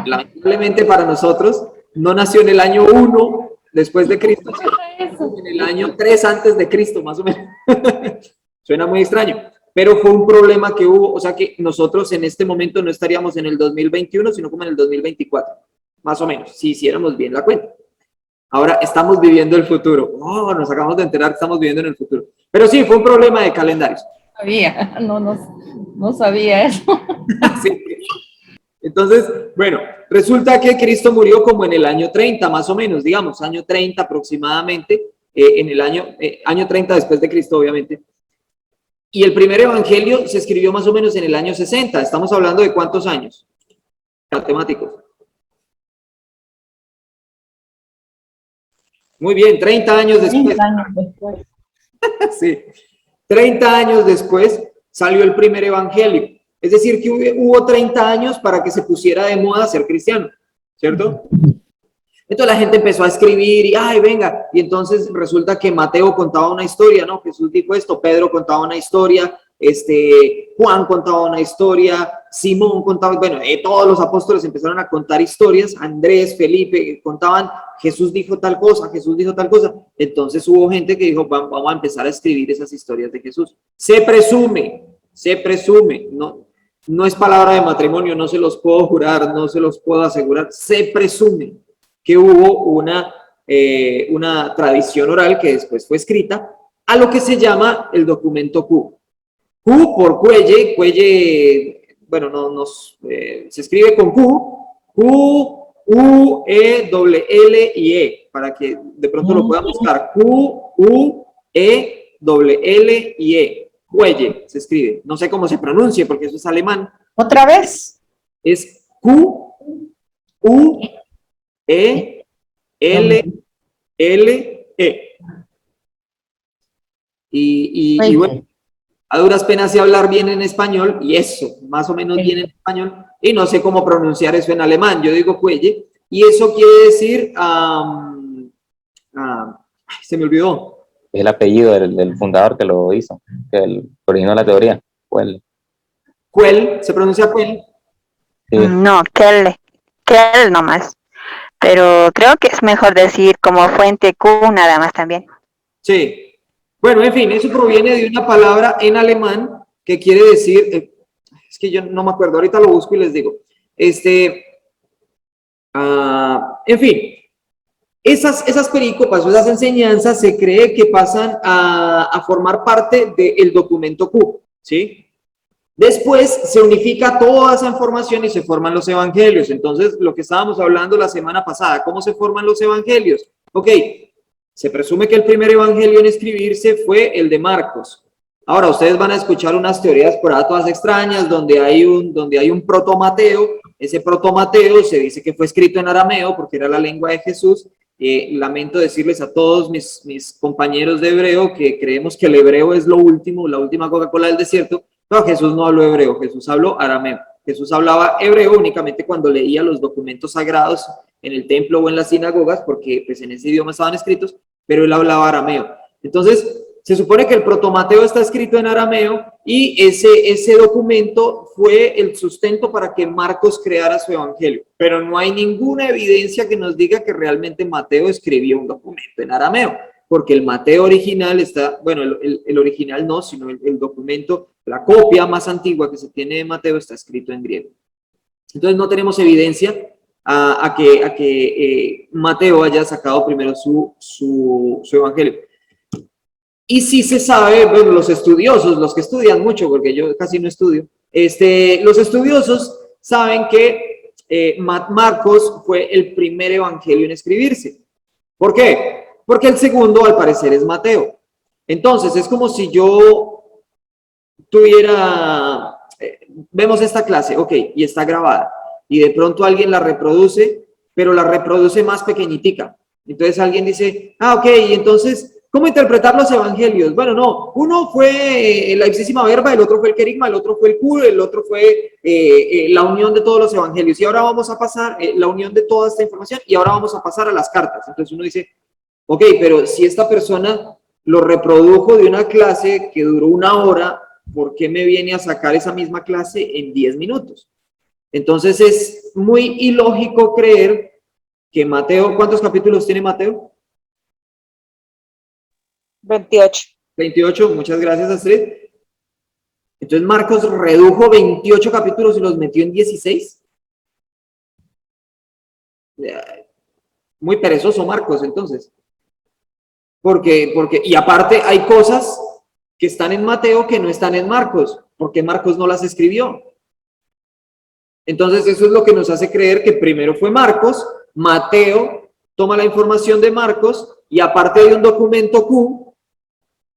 lamentablemente para nosotros, no nació en el año 1 después de Cristo, sino en el año 3 antes de Cristo, más o menos. Suena muy extraño, pero fue un problema que hubo, o sea que nosotros en este momento no estaríamos en el 2021, sino como en el 2024, más o menos, si hiciéramos bien la cuenta. Ahora estamos viviendo el futuro. Oh, nos acabamos de enterar que estamos viviendo en el futuro. Pero sí, fue un problema de calendarios. No sabía eso. Sí. Entonces, bueno, resulta que Cristo murió como en el año 30, más o menos, digamos, año 30 aproximadamente, en el año 30 después de Cristo, obviamente. Y el primer evangelio se escribió más o menos en el año 60. Estamos hablando de ¿cuántos años? Matemáticos. Muy bien, 30 años después. 30 años después. Sí. 30 años después salió el primer evangelio. Es decir, que hubo 30 años para que se pusiera de moda ser cristiano, ¿cierto? Entonces la gente empezó a escribir y, ay, venga, y entonces resulta que Mateo contaba una historia, ¿no? Jesús dijo esto, Pedro contaba una historia, Juan contaba una historia, Simón contaba, bueno, todos los apóstoles empezaron a contar historias, Andrés, Felipe, contaban, Jesús dijo tal cosa, Jesús dijo tal cosa. Entonces hubo gente que dijo, vamos a empezar a escribir esas historias de Jesús. Se presume, no es palabra de matrimonio, no se los puedo jurar, no se los puedo asegurar, se presume que hubo una tradición oral que después fue escrita a lo que se llama el documento Q. Q por Cuelle, bueno, se escribe con Q, U, E, L y E, para que de pronto lo puedan buscar. Q, U, E, L y E. Cuelle se escribe. No sé cómo se pronuncie porque eso es alemán. ¿Otra vez? Es Q, U, E, L, E. Y bueno, a duras penas sé hablar bien en español, y eso, más o menos bien en español, y no sé cómo pronunciar eso en alemán. Yo digo Cuelle, y eso quiere decir, se me olvidó. Es el apellido del fundador que lo hizo, que originó la teoría. Cuel, ¿se pronuncia Cuel? Sí. No, Kell nomás. Pero creo que es mejor decir como fuente Q nada más también. Sí. Bueno, en fin, eso proviene de una palabra en alemán que quiere decir, es que yo no me acuerdo, ahorita lo busco y les digo. En fin, esas perícopas o esas enseñanzas se cree que pasan a formar parte del documento Q, ¿sí? Después se unifica toda esa información y se forman los evangelios. Entonces, lo que estábamos hablando la semana pasada, ¿cómo se forman los evangelios? Ok, se presume que el primer evangelio en escribirse fue el de Marcos. Ahora, ustedes van a escuchar unas teorías por ahí todas extrañas, donde hay un proto-Mateo. Ese proto-Mateo se dice que fue escrito en arameo, porque era la lengua de Jesús. Lamento decirles a todos mis compañeros de hebreo que creemos que el hebreo es lo último, la última Coca-Cola del desierto. No, Jesús no habló hebreo, Jesús habló arameo. Jesús hablaba hebreo únicamente cuando leía los documentos sagrados en el templo o en las sinagogas, porque pues en ese idioma estaban escritos, pero él hablaba arameo. Entonces, se supone que el protomateo está escrito en arameo y ese documento fue el sustento para que Marcos creara su evangelio. Pero no hay ninguna evidencia que nos diga que realmente Mateo escribió un documento en arameo, porque el Mateo original está, bueno, el original no, sino el documento, la copia más antigua que se tiene de Mateo está escrito en griego. Entonces no tenemos evidencia a que Mateo haya sacado primero su evangelio. Y sí se sabe, bueno, los estudiosos, los que estudian mucho, porque yo casi no estudio, los estudiosos saben que Marcos fue el primer evangelio en escribirse. ¿Por qué? Porque el segundo, al parecer, es Mateo. Entonces, es como si yo tuviera, vemos esta clase, ok, y está grabada, y de pronto alguien la reproduce, pero la reproduce más pequeñitica. Entonces alguien dice, ok, y entonces, ¿cómo interpretar los evangelios? Bueno, no, uno fue la ipsísima verba, el otro fue el querigma, el otro fue el cur, el otro fue la unión de todos los evangelios. Y ahora vamos a pasar, la unión de toda esta información, y ahora vamos a pasar a las cartas. Entonces uno dice, ok, pero si esta persona lo reprodujo de una clase que duró 1 hora, ¿por qué me viene a sacar esa misma clase en 10 minutos? Entonces es muy ilógico creer que Mateo, ¿cuántos capítulos tiene Mateo? 28. 28, muchas gracias, Astrid. Entonces Marcos redujo 28 capítulos y los metió en 16. Muy perezoso Marcos, entonces. Porque, y aparte hay cosas que están en Mateo que no están en Marcos, porque Marcos no las escribió. Entonces eso es lo que nos hace creer que primero fue Marcos, Mateo toma la información de Marcos y aparte hay un documento Q,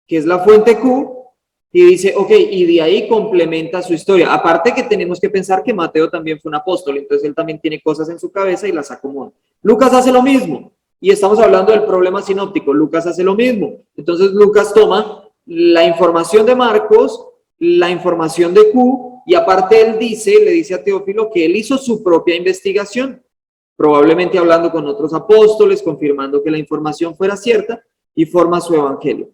que es la fuente Q, y dice, ok, y de ahí complementa su historia. Aparte que tenemos que pensar que Mateo también fue un apóstol, entonces él también tiene cosas en su cabeza y las acomoda. Lucas hace lo mismo, y estamos hablando del problema sinóptico. Lucas hace lo mismo. Entonces Lucas toma la información de Marcos, la información de Q, y aparte él le dice a Teófilo que él hizo su propia investigación, probablemente hablando con otros apóstoles, confirmando que la información fuera cierta, y forma su evangelio.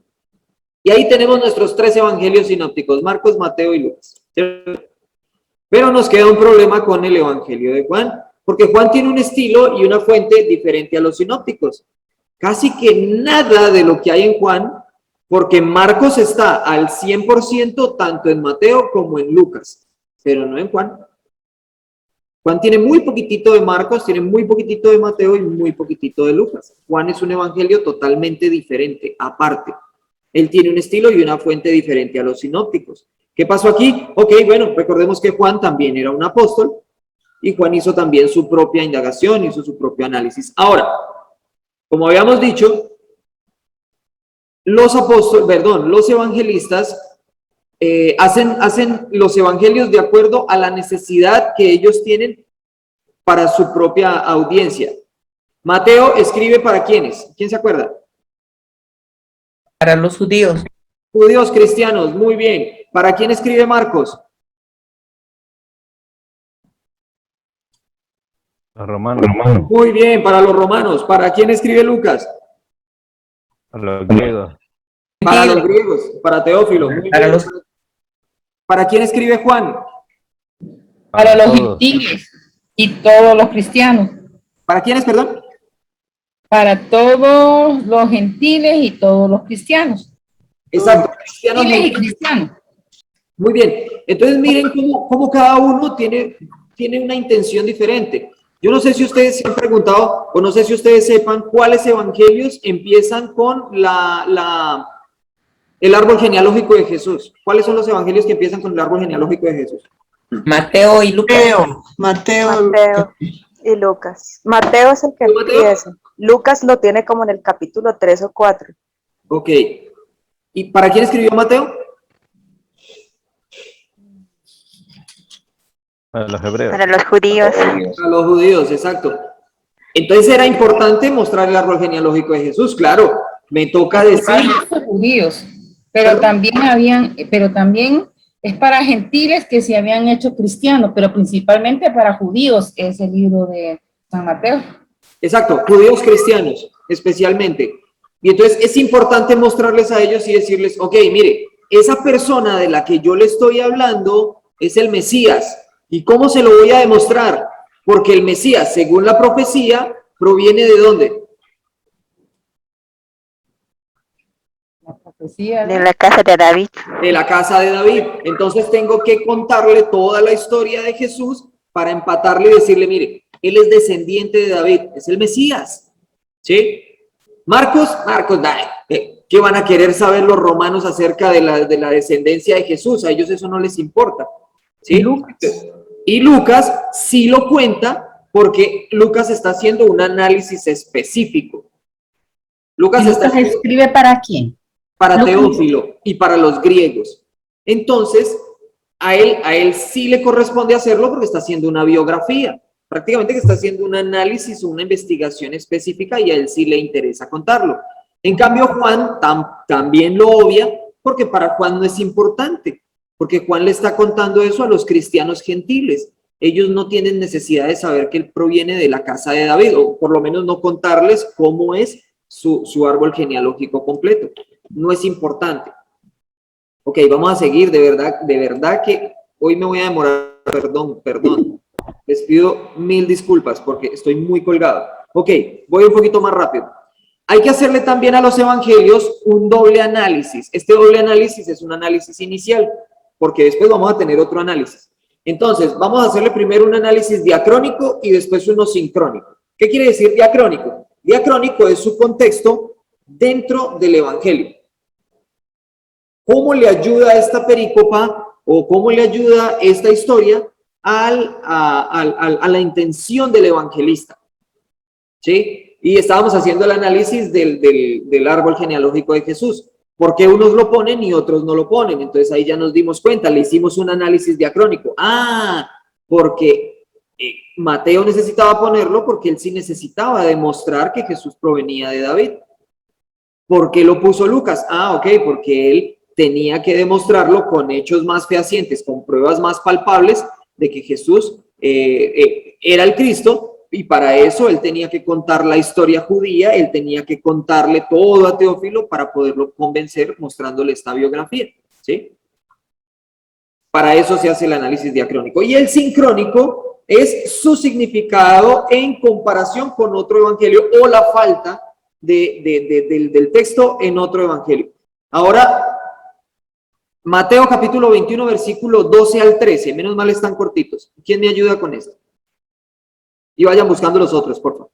Y ahí tenemos nuestros 3 evangelios sinópticos, Marcos, Mateo y Lucas. Pero nos queda un problema con el evangelio de Juan, porque Juan tiene un estilo y una fuente diferente a los sinópticos. Casi que nada de lo que hay en Juan, porque Marcos está al 100% tanto en Mateo como en Lucas, pero no en Juan. Juan tiene muy poquitito de Marcos, tiene muy poquitito de Mateo y muy poquitito de Lucas. Juan es un evangelio totalmente diferente, aparte. Él tiene un estilo y una fuente diferente a los sinópticos. ¿Qué pasó aquí? Ok, bueno, recordemos que Juan también era un apóstol y Juan hizo también su propia indagación, hizo su propio análisis. Ahora, como habíamos dicho, los evangelistas hacen los evangelios de acuerdo a la necesidad que ellos tienen para su propia audiencia. Mateo escribe para ¿quiénes? ¿Quién se acuerda? Para los judíos. Judíos cristianos, muy bien. ¿Para quién escribe Marcos? Los romanos. Muy bien, para los romanos. ¿Para quién escribe Lucas? Para los griegos. Para los griegos, para Teófilo. Muy bien. ¿Para quién escribe Juan? Para los gentiles y todos los cristianos. ¿Para quiénes, perdón? Para todos los gentiles y todos los cristianos. Exacto, cristianos y cristianos. Muy bien. Entonces miren cómo cada uno tiene una intención diferente. Yo no sé si ustedes se han preguntado o no sé si ustedes sepan cuáles evangelios empiezan con el árbol genealógico de Jesús. ¿Cuáles son los evangelios que empiezan con el árbol genealógico de Jesús? Mateo y Lucas. Mateo y Lucas. Mateo es el que empieza. Lucas lo tiene como en el capítulo 3 o 4. Ok. ¿Y para quién escribió Mateo? Para los hebreos. Para los judíos. Para los judíos, exacto. Entonces era importante mostrar el árbol genealógico de Jesús, claro. Me toca decir. Para los judíos, pero también es para gentiles que se habían hecho cristianos, pero principalmente para judíos es el libro de San Mateo. Exacto, judíos cristianos, especialmente. Y entonces es importante mostrarles a ellos y decirles, ok, mire, esa persona de la que yo le estoy hablando es el Mesías. ¿Y cómo se lo voy a demostrar? Porque el Mesías, según la profecía, proviene ¿de dónde? De la casa de David. De la casa de David. Entonces tengo que contarle toda la historia de Jesús para empatarle y decirle, mire, él es descendiente de David, es el Mesías. ¿Sí? Marcos, ¿qué van a querer saber los romanos acerca de la descendencia de Jesús? A ellos eso no les importa. ¿Sí? Y Lucas sí lo cuenta porque Lucas está haciendo un análisis específico. Lucas escribe para quién? Para Teófilo y para los griegos. Entonces, a él sí le corresponde hacerlo porque está haciendo una biografía. Prácticamente que está haciendo un análisis o una investigación específica y a él sí le interesa contarlo. En cambio, Juan también lo obvia porque para Juan no es importante, porque Juan le está contando eso a los cristianos gentiles. Ellos no tienen necesidad de saber que él proviene de la casa de David, o por lo menos no contarles cómo es su árbol genealógico completo. No es importante. Ok, vamos a seguir. De verdad que hoy me voy a demorar. Perdón. Les pido 1000 disculpas porque estoy muy colgado. Ok, voy un poquito más rápido. Hay que hacerle también a los evangelios un doble análisis. Este doble análisis es un análisis inicial, porque después vamos a tener otro análisis. Entonces, vamos a hacerle primero un análisis diacrónico y después uno sincrónico. ¿Qué quiere decir diacrónico? Diacrónico es su contexto dentro del evangelio. ¿Cómo le ayuda esta perícopa o cómo le ayuda esta historia a la intención del evangelista? ¿Sí? Y estábamos haciendo el análisis del árbol genealógico de Jesús. ¿Por qué unos lo ponen y otros no lo ponen? Entonces ahí ya nos dimos cuenta, le hicimos un análisis diacrónico. Porque Mateo necesitaba ponerlo porque él sí necesitaba demostrar que Jesús provenía de David. ¿Por qué lo puso Lucas? Ok, porque él tenía que demostrarlo con hechos más fehacientes, con pruebas más palpables de que Jesús era el Cristo. Y para eso él tenía que contar la historia judía, él tenía que contarle todo a Teófilo para poderlo convencer mostrándole esta biografía, ¿sí? Para eso se hace el análisis diacrónico. Y el sincrónico es su significado en comparación con otro evangelio o la falta del texto en otro evangelio. Ahora, Mateo capítulo 21, versículo 12 al 13, menos mal están cortitos. ¿Quién me ayuda con esto? Y vayan buscando los otros, por favor.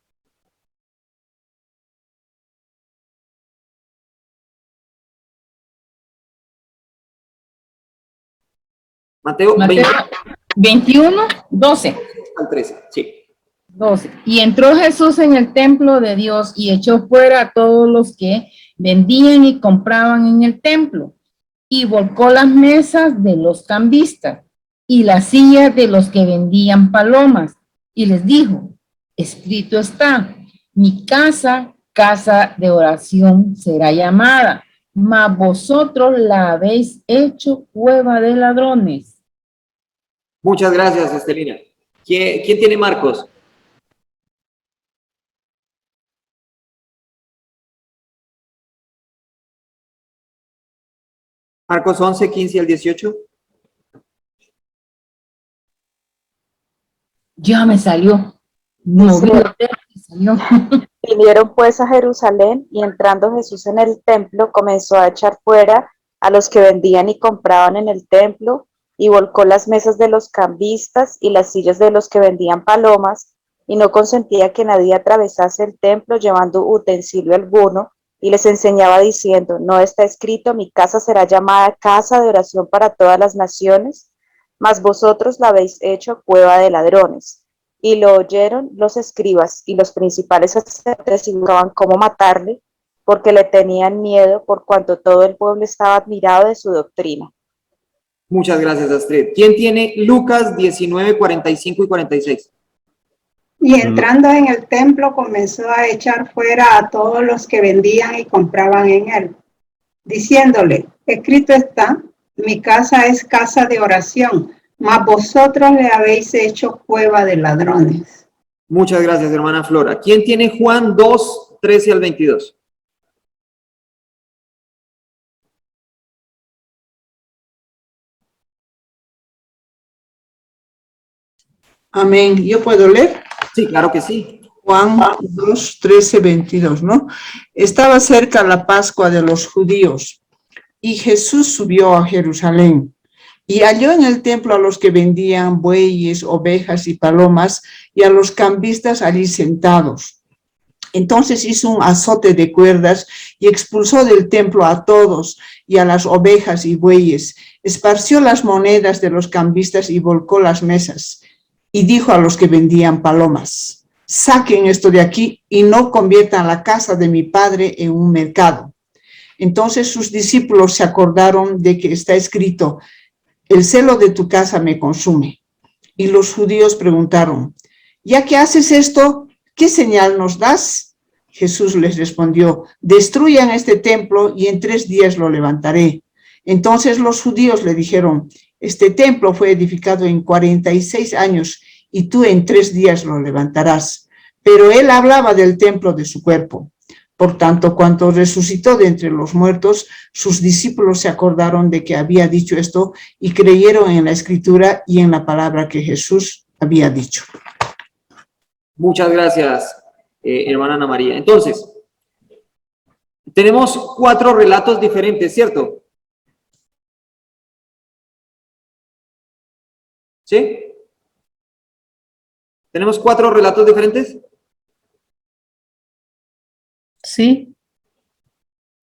Mateo 21, 12. Al 13, sí. 12. Y entró Jesús en el templo de Dios y echó fuera a todos los que vendían y compraban en el templo, y volcó las mesas de los cambistas y las sillas de los que vendían palomas, y les dijo: escrito está, mi casa, casa de oración será llamada, mas vosotros la habéis hecho cueva de ladrones. Muchas gracias, Estelina. ¿Quién tiene Marcos? Marcos 11, 15 al 18. Ya me salió. No, Vinieron pues a Jerusalén, y entrando Jesús en el templo, comenzó a echar fuera a los que vendían y compraban en el templo, y volcó las mesas de los cambistas y las sillas de los que vendían palomas, y no consentía que nadie atravesase el templo llevando utensilio alguno, y les enseñaba diciendo: ¿no está escrito, mi casa será llamada casa de oración para todas las naciones? Mas vosotros la habéis hecho cueva de ladrones. Y lo oyeron los escribas y los principales sacerdotes y buscaban cómo matarle, porque le tenían miedo, por cuanto todo el pueblo estaba admirado de su doctrina. Muchas gracias, Astrid. ¿Quién tiene Lucas 19, 45 y 46? Y entrando en el templo comenzó a echar fuera a todos los que vendían y compraban en él, diciéndole: escrito está, mi casa es casa de oración, mas vosotros le habéis hecho cueva de ladrones. Muchas gracias, hermana Flora. ¿Quién tiene Juan 2, 13 al 22? Amén. ¿Yo puedo leer? Sí, claro que sí. Juan 2, 13, 22, ¿no? Estaba cerca la Pascua de los judíos, y Jesús subió a Jerusalén, y halló en el templo a los que vendían bueyes, ovejas y palomas, y a los cambistas allí sentados. Entonces hizo un azote de cuerdas y expulsó del templo a todos y a las ovejas y bueyes, esparció las monedas de los cambistas y volcó las mesas. Y dijo a los que vendían palomas: saquen esto de aquí y no conviertan la casa de mi padre en un mercado. Entonces sus discípulos se acordaron de que está escrito: el celo de tu casa me consume. Y los judíos preguntaron: Ya que haces esto, ¿qué señal nos das? Jesús les respondió, destruyan este templo y en 3 días lo levantaré. Entonces los judíos le dijeron, este templo fue edificado en 46 años y tú en 3 días lo levantarás. Pero él hablaba del templo de su cuerpo. Por tanto, cuando resucitó de entre los muertos, sus discípulos se acordaron de que había dicho esto y creyeron en la Escritura y en la palabra que Jesús había dicho. Muchas gracias, hermana Ana María. Entonces, tenemos 4 relatos diferentes, ¿cierto? ¿Sí? ¿Tenemos 4 relatos diferentes? Sí.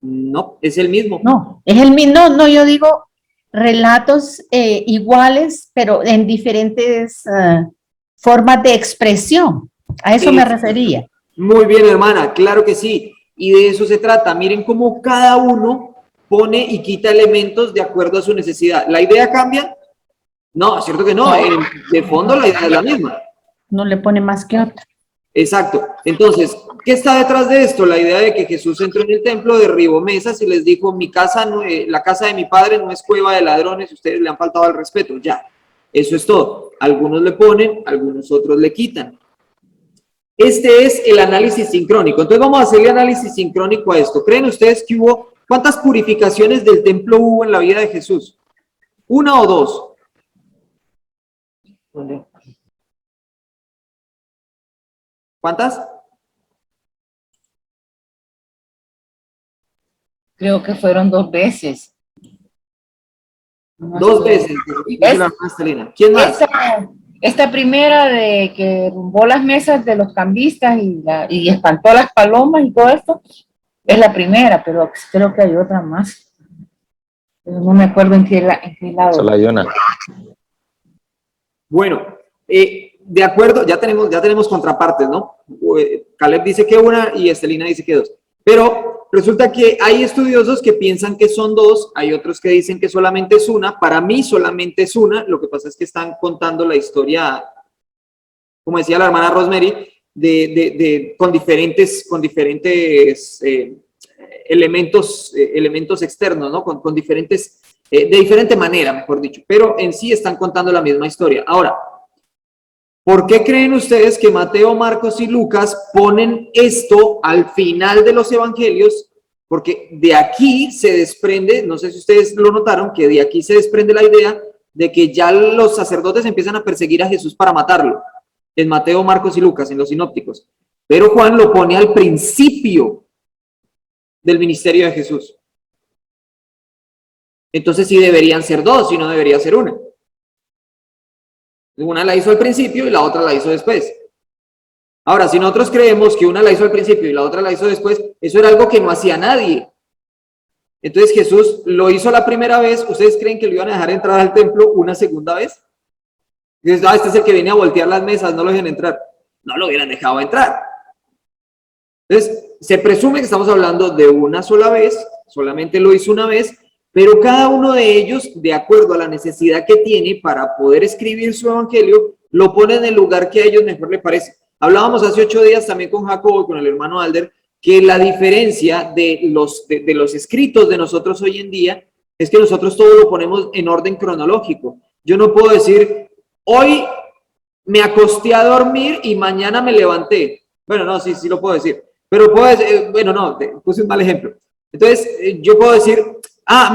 No, es el mismo. No, es el mismo. No, yo digo relatos iguales, pero en diferentes formas de expresión. A eso me refería. Muy bien, hermana, claro que sí. Y de eso se trata. Miren cómo cada uno pone y quita elementos de acuerdo a su necesidad. ¿La idea cambia? No, es cierto que no. De fondo la idea es la misma. No le pone más que otra. Exacto. Entonces, ¿qué está detrás de esto? La idea de que Jesús entró en el templo, derribó mesas y les dijo, mi casa, la casa de mi padre no es cueva de ladrones, ustedes le han faltado al respeto. Ya, eso es todo. Algunos le ponen, algunos otros le quitan. Este es el análisis sincrónico. Entonces vamos a hacerle análisis sincrónico a esto. ¿Creen ustedes que hubo, cuántas purificaciones del templo hubo en la vida de Jesús? ¿1 o 2? ¿Cuántas? Creo que fueron 2 veces. 2 veces. ¿Quién más? Esta primera de que derrumbó las mesas de los cambistas y espantó a las palomas y todo esto, es la primera, pero creo que hay otra más. Pero no me acuerdo en qué lado. Solo hay una. Bueno, de acuerdo, ya tenemos contrapartes, ¿no? Caleb dice que una y Estelina dice que 2. Pero resulta que hay estudiosos que piensan que son 2, hay otros que dicen que solamente es una. Para mí solamente es una, lo que pasa es que están contando la historia, como decía la hermana Rosemary, con diferentes elementos externos, ¿no? Con diferentes, de diferente manera, mejor dicho, pero en sí están contando la misma historia. Ahora, ¿por qué creen ustedes que Mateo, Marcos y Lucas ponen esto al final de los evangelios? Porque de aquí se desprende, no sé si ustedes lo notaron, que de aquí se desprende la idea de que ya los sacerdotes empiezan a perseguir a Jesús para matarlo. En Mateo, Marcos y Lucas, en los sinópticos. Pero Juan lo pone al principio del ministerio de Jesús. Entonces sí deberían ser 2 y no debería ser una. Una la hizo al principio y la otra la hizo después. Ahora, si nosotros creemos que una la hizo al principio y la otra la hizo después, eso era algo que no hacía nadie. Entonces Jesús lo hizo la primera vez. ¿Ustedes creen que lo iban a dejar entrar al templo una segunda vez? Dices, este es el que viene a voltear las mesas, no lo dejen entrar. No lo hubieran dejado entrar. Entonces, se presume que estamos hablando de una sola vez, solamente lo hizo una vez, pero cada uno de ellos, de acuerdo a la necesidad que tiene para poder escribir su evangelio, lo pone en el lugar que a ellos mejor les parece. Hablábamos hace 8 días también con Jacobo y con el hermano Alder, que la diferencia de los escritos de nosotros hoy en día es que nosotros todo lo ponemos en orden cronológico. Yo no puedo decir, hoy me acosté a dormir y mañana me levanté. Bueno, no, sí lo puedo decir. Pero puedo decir, bueno, no, puse un mal ejemplo. Entonces, yo puedo decir,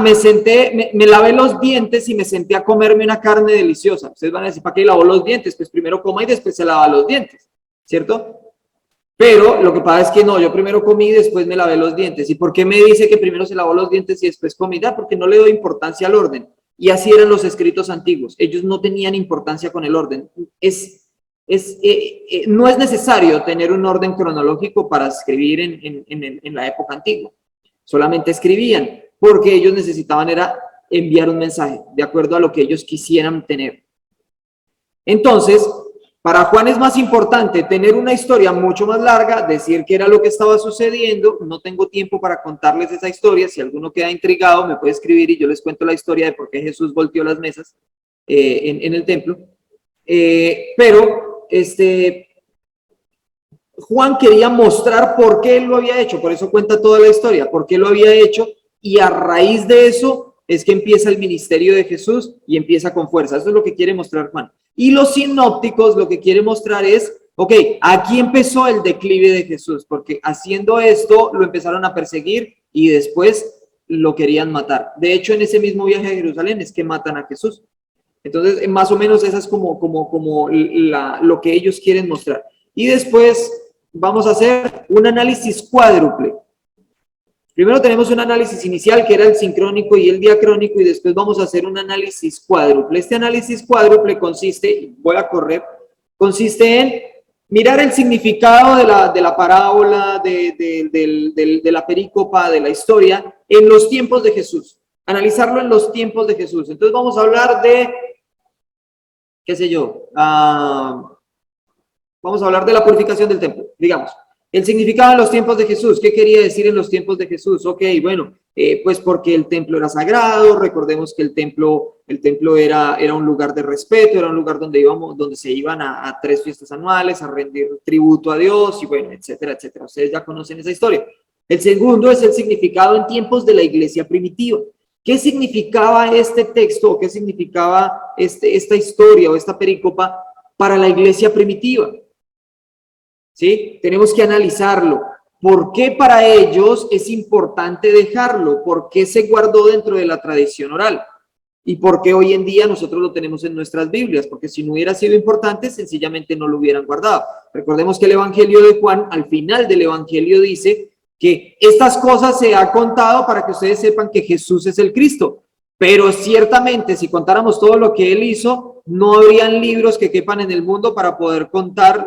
me senté, me lavé los dientes y me senté a comerme una carne deliciosa. Ustedes van a decir, ¿para qué lavó los dientes? Pues primero coma y después se lava los dientes, ¿cierto? Pero lo que pasa es que no, yo primero comí y después me lavé los dientes. ¿Y por qué me dice que primero se lavó los dientes y después comí? Porque no le doy importancia al orden. Y así eran los escritos antiguos. Ellos no tenían importancia con el orden. No es necesario tener un orden cronológico para escribir en la época antigua. Solamente escribían, porque ellos necesitaban era enviar un mensaje de acuerdo a lo que ellos quisieran tener. Entonces, para Juan es más importante tener una historia mucho más larga, decir qué era lo que estaba sucediendo. No tengo tiempo para contarles esa historia. Si alguno queda intrigado, me puede escribir y yo les cuento la historia de por qué Jesús volteó las mesas en el templo. Pero Juan quería mostrar por qué él lo había hecho, por eso cuenta toda la historia, por qué lo había hecho, y a raíz de eso es que empieza el ministerio de Jesús y empieza con fuerza. Eso es lo que quiere mostrar Juan. Y los sinópticos lo que quiere mostrar es, ok, aquí empezó el declive de Jesús, porque haciendo esto lo empezaron a perseguir y después lo querían matar. De hecho, en ese mismo viaje a Jerusalén es que matan a Jesús. Entonces, más o menos esa es como lo que ellos quieren mostrar. Y después vamos a hacer un análisis cuádruple. Primero tenemos un análisis inicial que era el sincrónico y el diacrónico, y después vamos a hacer un análisis cuádruple. Este análisis cuádruple consiste, voy a correr, consiste en mirar el significado de la parábola, de la perícopa, de la historia, en los tiempos de Jesús. Analizarlo en los tiempos de Jesús. Entonces vamos a hablar de, qué sé yo, vamos a hablar de la purificación del templo, digamos. El significado en los tiempos de Jesús. ¿Qué quería decir en los tiempos de Jesús? Ok, bueno, pues porque el templo era sagrado. Recordemos que el templo era un lugar de respeto, era un lugar donde se iban a 3 fiestas anuales, a rendir tributo a Dios y bueno, etcétera, etcétera. Ustedes ya conocen esa historia. El segundo es el significado en tiempos de la iglesia primitiva. ¿Qué significaba este texto o qué significaba esta historia o esta perícopa para la iglesia primitiva? ¿Sí? Tenemos que analizarlo. ¿Por qué para ellos es importante dejarlo? ¿Por qué se guardó dentro de la tradición oral? ¿Y por qué hoy en día nosotros lo tenemos en nuestras Biblias? Porque si no hubiera sido importante, sencillamente no lo hubieran guardado. Recordemos que el Evangelio de Juan, al final del Evangelio, dice que estas cosas se ha contado para que ustedes sepan que Jesús es el Cristo. Pero ciertamente, si contáramos todo lo que él hizo, no habrían libros que quepan en el mundo para poder contar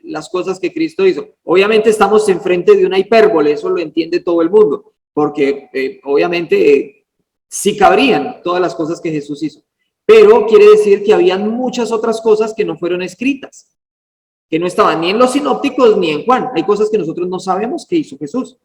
las cosas que Cristo hizo. Obviamente estamos enfrente de una hipérbole, eso lo entiende todo el mundo, porque obviamente sí cabrían todas las cosas que Jesús hizo. Pero quiere decir que habían muchas otras cosas que no fueron escritas, que no estaban ni en los sinópticos ni en Juan. Hay cosas que nosotros no sabemos que hizo Jesús,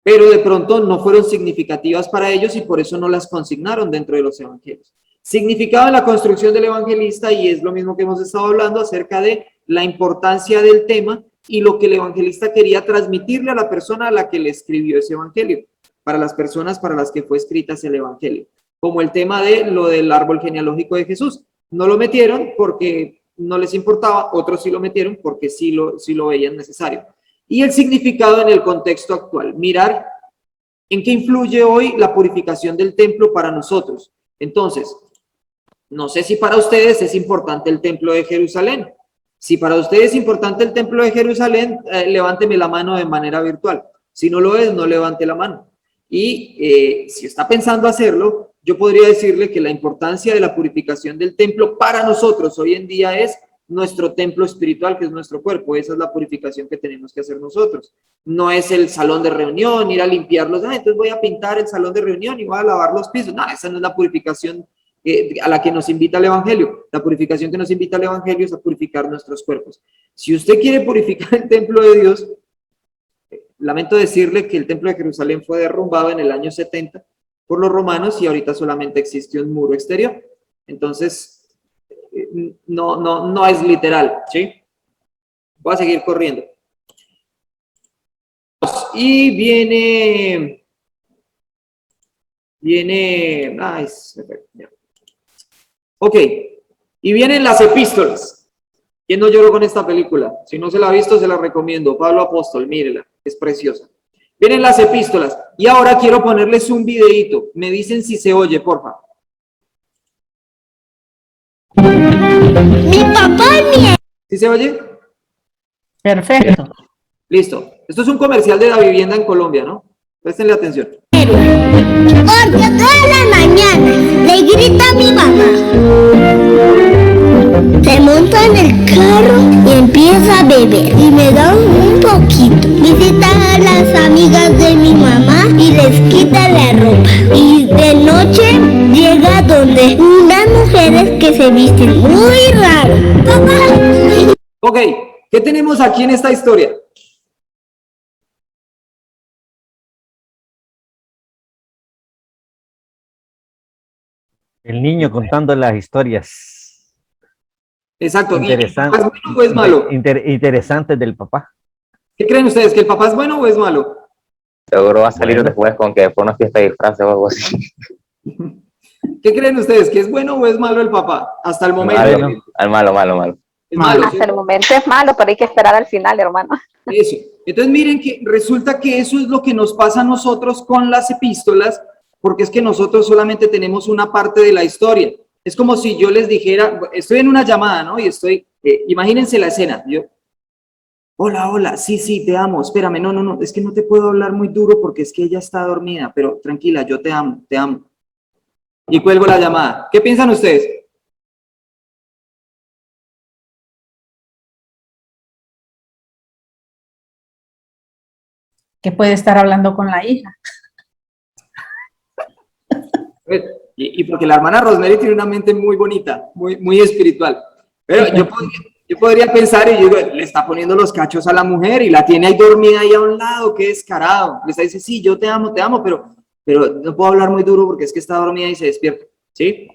pero de pronto no fueron significativas para ellos y por eso no las consignaron dentro de los evangelios. Significado en la construcción del evangelista, y es lo mismo que hemos estado hablando acerca de la importancia del tema y lo que el evangelista quería transmitirle a la persona a la que le escribió ese evangelio, para las personas para las que fue escrita ese evangelio, como el tema de lo del árbol genealógico de Jesús. No lo metieron porque no les importaba, otros sí lo metieron porque sí lo veían necesario. Y el significado en el contexto actual. Mirar en qué influye hoy la purificación del templo para nosotros. Entonces, no sé si para ustedes es importante el templo de Jerusalén. Si para ustedes es importante el templo de Jerusalén, levánteme la mano de manera virtual. Si no lo es, no levante la mano. Y si está pensando hacerlo, yo podría decirle que la importancia de la purificación del templo para nosotros hoy en día es nuestro templo espiritual, que es nuestro cuerpo. Esa es la purificación que tenemos que hacer nosotros. No es el salón de reunión, ir a limpiarlos. Entonces voy a pintar el salón de reunión y voy a lavar los pisos. No, esa no es la purificación a la que nos invita el Evangelio. La purificación que nos invita el Evangelio es a purificar nuestros cuerpos. Si usted quiere purificar el templo de Dios, lamento decirle que el templo de Jerusalén fue derrumbado en el año 70 por los romanos y ahorita solamente existe un muro exterior. Entonces, no es literal, ¿sí? Voy a seguir corriendo. Y ok, y vienen las epístolas. ¿Quién no lloró con esta película? Si no se la ha visto, se la recomiendo. Pablo Apóstol, mírela, es preciosa. Vienen las epístolas. Y ahora quiero ponerles un videíto. Me dicen si se oye, porfa. Mi papá y mi... ¿Sí se oye? Perfecto. Listo. Esto es un comercial de la vivienda en Colombia, ¿no? Préstenle atención. Porque toda la mañana le grita a mi mamá. Se monta en el carro y empieza a beber. Y me da un poquito. Visita a las amigas de mi mamá y les quita la ropa. Y de noche llega donde unas mujeres que se visten muy raro. Papá. Ok, ¿qué tenemos aquí en esta historia? El niño contando las historias. Exacto. Interesante. ¿Es bueno o es malo? Interesante del papá. ¿Qué creen ustedes? ¿Que el papá es bueno o es malo? Seguro va a salir después con que fue una fiesta de disfraces o algo así. ¿Qué creen ustedes? ¿Que es bueno o es malo el papá? Hasta el momento. Malo. Es malo, Hasta el momento es malo, pero hay que esperar al final, hermano. Eso. Entonces miren que resulta que eso es lo que nos pasa a nosotros con las epístolas, porque es que nosotros solamente tenemos una parte de la historia. Es como si yo les dijera, estoy en una llamada, ¿no? Y estoy, imagínense la escena. Yo, hola, sí, te amo, espérame, no, es que no te puedo hablar muy duro porque es que ella está dormida, pero tranquila, yo te amo. Y cuelgo la llamada. ¿Qué piensan ustedes? Que puede estar hablando con la hija. Y porque la hermana Rosemary tiene una mente muy bonita, muy espiritual. Pero yo podría pensar, y yo digo, le está poniendo los cachos a la mujer y la tiene ahí dormida ahí a un lado, qué descarado. Le está diciendo, sí, yo te amo, pero no puedo hablar muy duro porque es que está dormida y se despierta, ¿sí?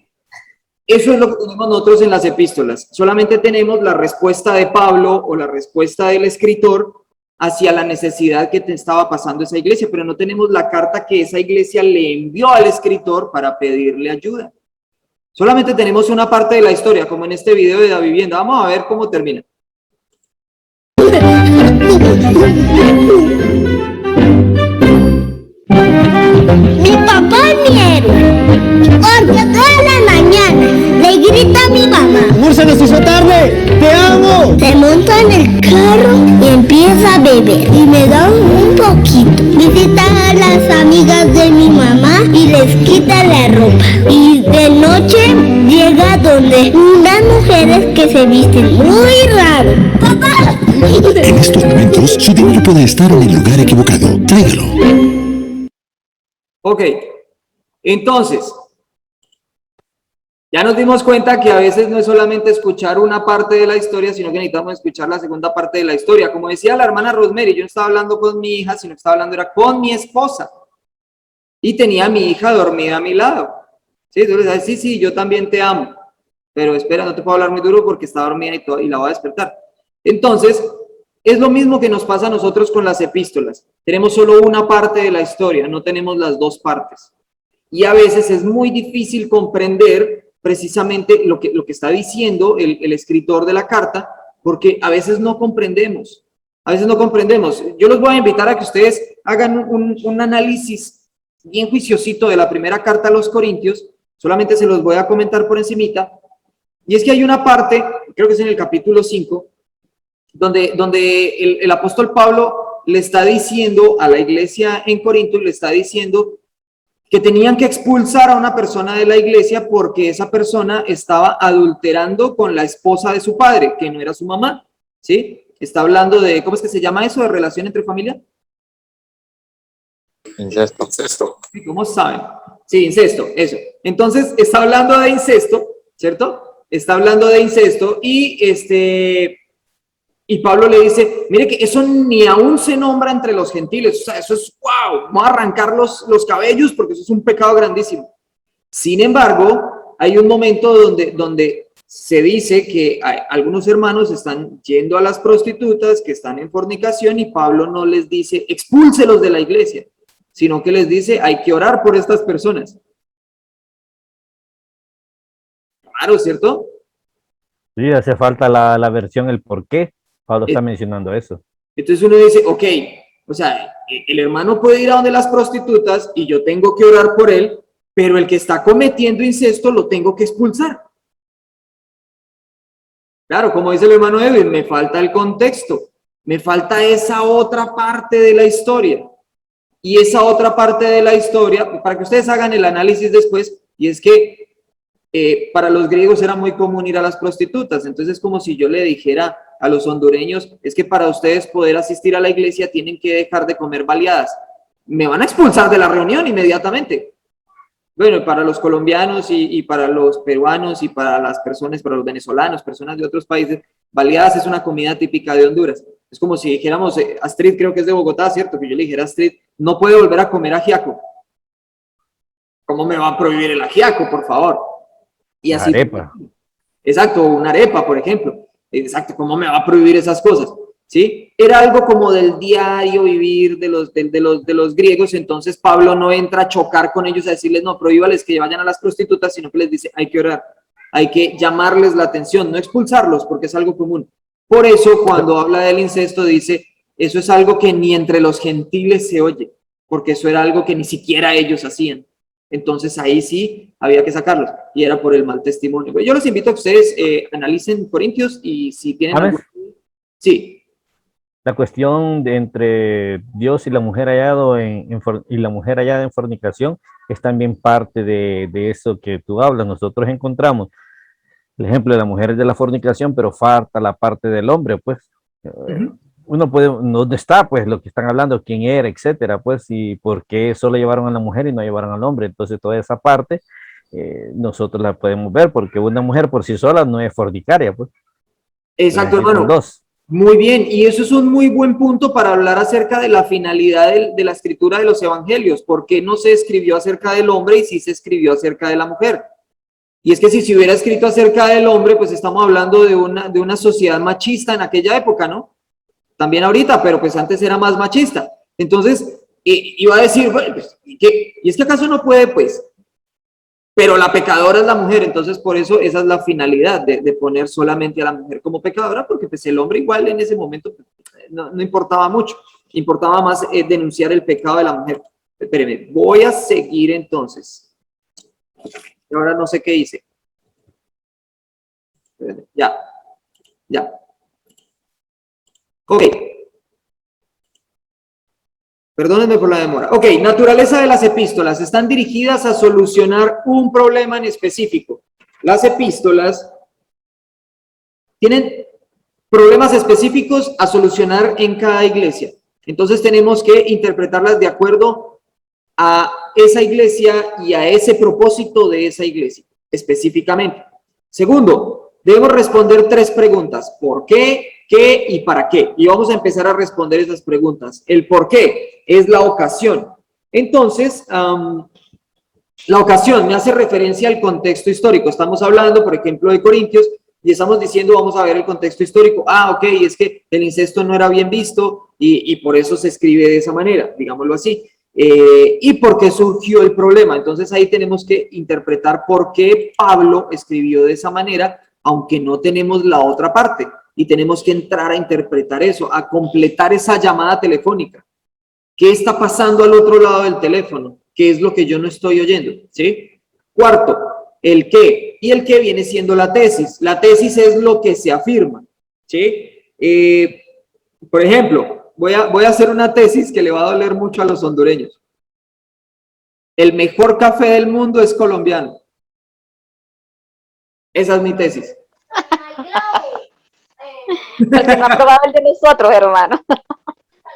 Eso es lo que tenemos nosotros en las epístolas. Solamente tenemos la respuesta de Pablo o la respuesta del escritor hacia la necesidad que te estaba pasando esa iglesia, pero no tenemos la carta que esa iglesia le envió al escritor para pedirle ayuda. Solamente tenemos una parte de la historia, como en este video de la vivienda. Vamos a ver cómo termina. Mi papá es mi héroe, porque toda la mañana le grita a mi mamá: ¡Amor, se nos hizo tarde! ¡Te amo! Se monta en el carro y empieza a beber y me da un poquito. Visita a las amigas de mi mamá y les quita la ropa. Y de noche llega donde unas mujeres que se visten muy raro. ¡Papá! En estos momentos, su dinero puede estar en el lugar equivocado. Tráigalo. Ok, entonces, ya nos dimos cuenta que a veces no es solamente escuchar una parte de la historia, sino que necesitamos escuchar la segunda parte de la historia. Como decía la hermana Rosemary, yo no estaba hablando con mi hija, sino que estaba hablando era con mi esposa. Y tenía a mi hija dormida a mi lado. ¿Sí? Entonces, sí, yo también te amo. Pero espera, no te puedo hablar muy duro porque está dormida y la voy a despertar. Entonces, es lo mismo que nos pasa a nosotros con las epístolas. Tenemos solo una parte de la historia, no tenemos las dos partes. Y a veces es muy difícil comprender precisamente lo que está diciendo el escritor de la carta, porque a veces no comprendemos. Yo los voy a invitar a que ustedes hagan un análisis bien juiciosito de la primera carta a los Corintios. Solamente se los voy a comentar por encimita. Y es que hay una parte, creo que es en el capítulo 5, donde el apóstol Pablo le está diciendo a la iglesia en Corinto, le está diciendo que tenían que expulsar a una persona de la iglesia porque esa persona estaba adulterando con la esposa de su padre, que no era su mamá, ¿sí? Está hablando de, ¿cómo es que se llama eso? ¿De relación entre familia? Incesto. ¿Cómo saben? Sí, incesto, eso. Entonces, está hablando de incesto, ¿cierto? Está hablando de incesto y Pablo le dice, mire que eso ni aún se nombra entre los gentiles, o sea, eso es, wow, vamos a arrancar los cabellos porque eso es un pecado grandísimo. Sin embargo, hay un momento donde se dice que algunos hermanos están yendo a las prostitutas, que están en fornicación, y Pablo no les dice, expúlselos de la iglesia, sino que les dice, hay que orar por estas personas. Claro, ¿cierto? Sí, hace falta la versión, el por qué Pablo está mencionando eso. Entonces uno dice, ok, o sea, el hermano puede ir a donde las prostitutas y yo tengo que orar por él, pero el que está cometiendo incesto lo tengo que expulsar. Claro, como dice el hermano Edwin, me falta el contexto, me falta esa otra parte de la historia. Y esa otra parte de la historia, para que ustedes hagan el análisis después, y es que para los griegos era muy común ir a las prostitutas. Entonces es como si yo le dijera a los hondureños, es que para ustedes poder asistir a la iglesia tienen que dejar de comer baleadas. Me van a expulsar de la reunión inmediatamente. Bueno, para los colombianos y para los peruanos y para las personas, para los venezolanos, personas de otros países, baleadas es una comida típica de Honduras. Es como si dijéramos, Astrid creo que es de Bogotá, ¿cierto? Que yo le dijera a Astrid, no puede volver a comer ajiaco. ¿Cómo me va a prohibir el ajiaco, por favor? Y así. Exacto, una arepa, por ejemplo. Exacto, ¿cómo me va a prohibir esas cosas? ¿Sí? Era algo como del diario vivir de los griegos, entonces Pablo no entra a chocar con ellos a decirles, no, prohíbales que vayan a las prostitutas, sino que les dice, hay que orar, hay que llamarles la atención, no expulsarlos, porque es algo común. Por eso, cuando habla del incesto, dice, eso es algo que ni entre los gentiles se oye, porque eso era algo que ni siquiera ellos hacían. Entonces ahí sí había que sacarlos, y era por el mal testimonio. Yo los invito a que ustedes analicen Corintios, y si tienen algún... Sí. La cuestión de entre Dios y la mujer hallado y la mujer hallada en fornicación es también parte de eso que tú hablas. Nosotros encontramos el ejemplo de la mujer de la fornicación, pero falta la parte del hombre, pues. Uno puede, ¿dónde está, pues, lo que están hablando, quién era, etcétera, pues, y por qué solo llevaron a la mujer y no llevaron al hombre? Entonces, toda esa parte nosotros la podemos ver, porque una mujer por sí sola no es fornicaria, pues. Exacto, hermano. Muy bien, y eso es un muy buen punto para hablar acerca de la finalidad de la escritura de los evangelios. ¿Por qué no se escribió acerca del hombre y sí se escribió acerca de la mujer? Y es que si se hubiera escrito acerca del hombre, pues estamos hablando de una sociedad machista en aquella época, ¿no? También ahorita, pero pues antes era más machista. Entonces, iba a decir, bueno, pues, ¿y es que acaso no puede, pues? Pero la pecadora es la mujer, entonces por eso esa es la finalidad de poner solamente a la mujer como pecadora, porque pues el hombre igual en ese momento no importaba mucho, importaba más denunciar el pecado de la mujer. Espérenme, voy a seguir entonces. Ahora no sé qué hice. Espérenme, ya. Ok. Perdónenme por la demora. Ok, naturaleza de las epístolas. Están dirigidas a solucionar un problema en específico. Las epístolas tienen problemas específicos a solucionar en cada iglesia. Entonces tenemos que interpretarlas de acuerdo a esa iglesia y a ese propósito de esa iglesia, específicamente. Segundo, debemos responder 3 preguntas. ¿Por qué? ¿Qué y para qué? Y vamos a empezar a responder esas preguntas. El por qué es la ocasión. Entonces, la ocasión me hace referencia al contexto histórico. Estamos hablando, por ejemplo, de Corintios y estamos diciendo, vamos a ver el contexto histórico. Ok, es que el incesto no era bien visto y por eso se escribe de esa manera, digámoslo así. ¿Y por qué surgió el problema? Entonces ahí tenemos que interpretar por qué Pablo escribió de esa manera, aunque no tenemos la otra parte. Y tenemos que entrar a interpretar eso, a completar esa llamada telefónica. ¿Qué está pasando al otro lado del teléfono? ¿Qué es lo que yo no estoy oyendo? ¿Sí? Cuarto, el qué. Y el qué viene siendo la tesis. La tesis es lo que se afirma. ¿Sí? Por ejemplo, voy a hacer una tesis que le va a doler mucho a los hondureños. El mejor café del mundo es colombiano. Esa es mi tesis. Porque no ha probado el de nosotros, hermano.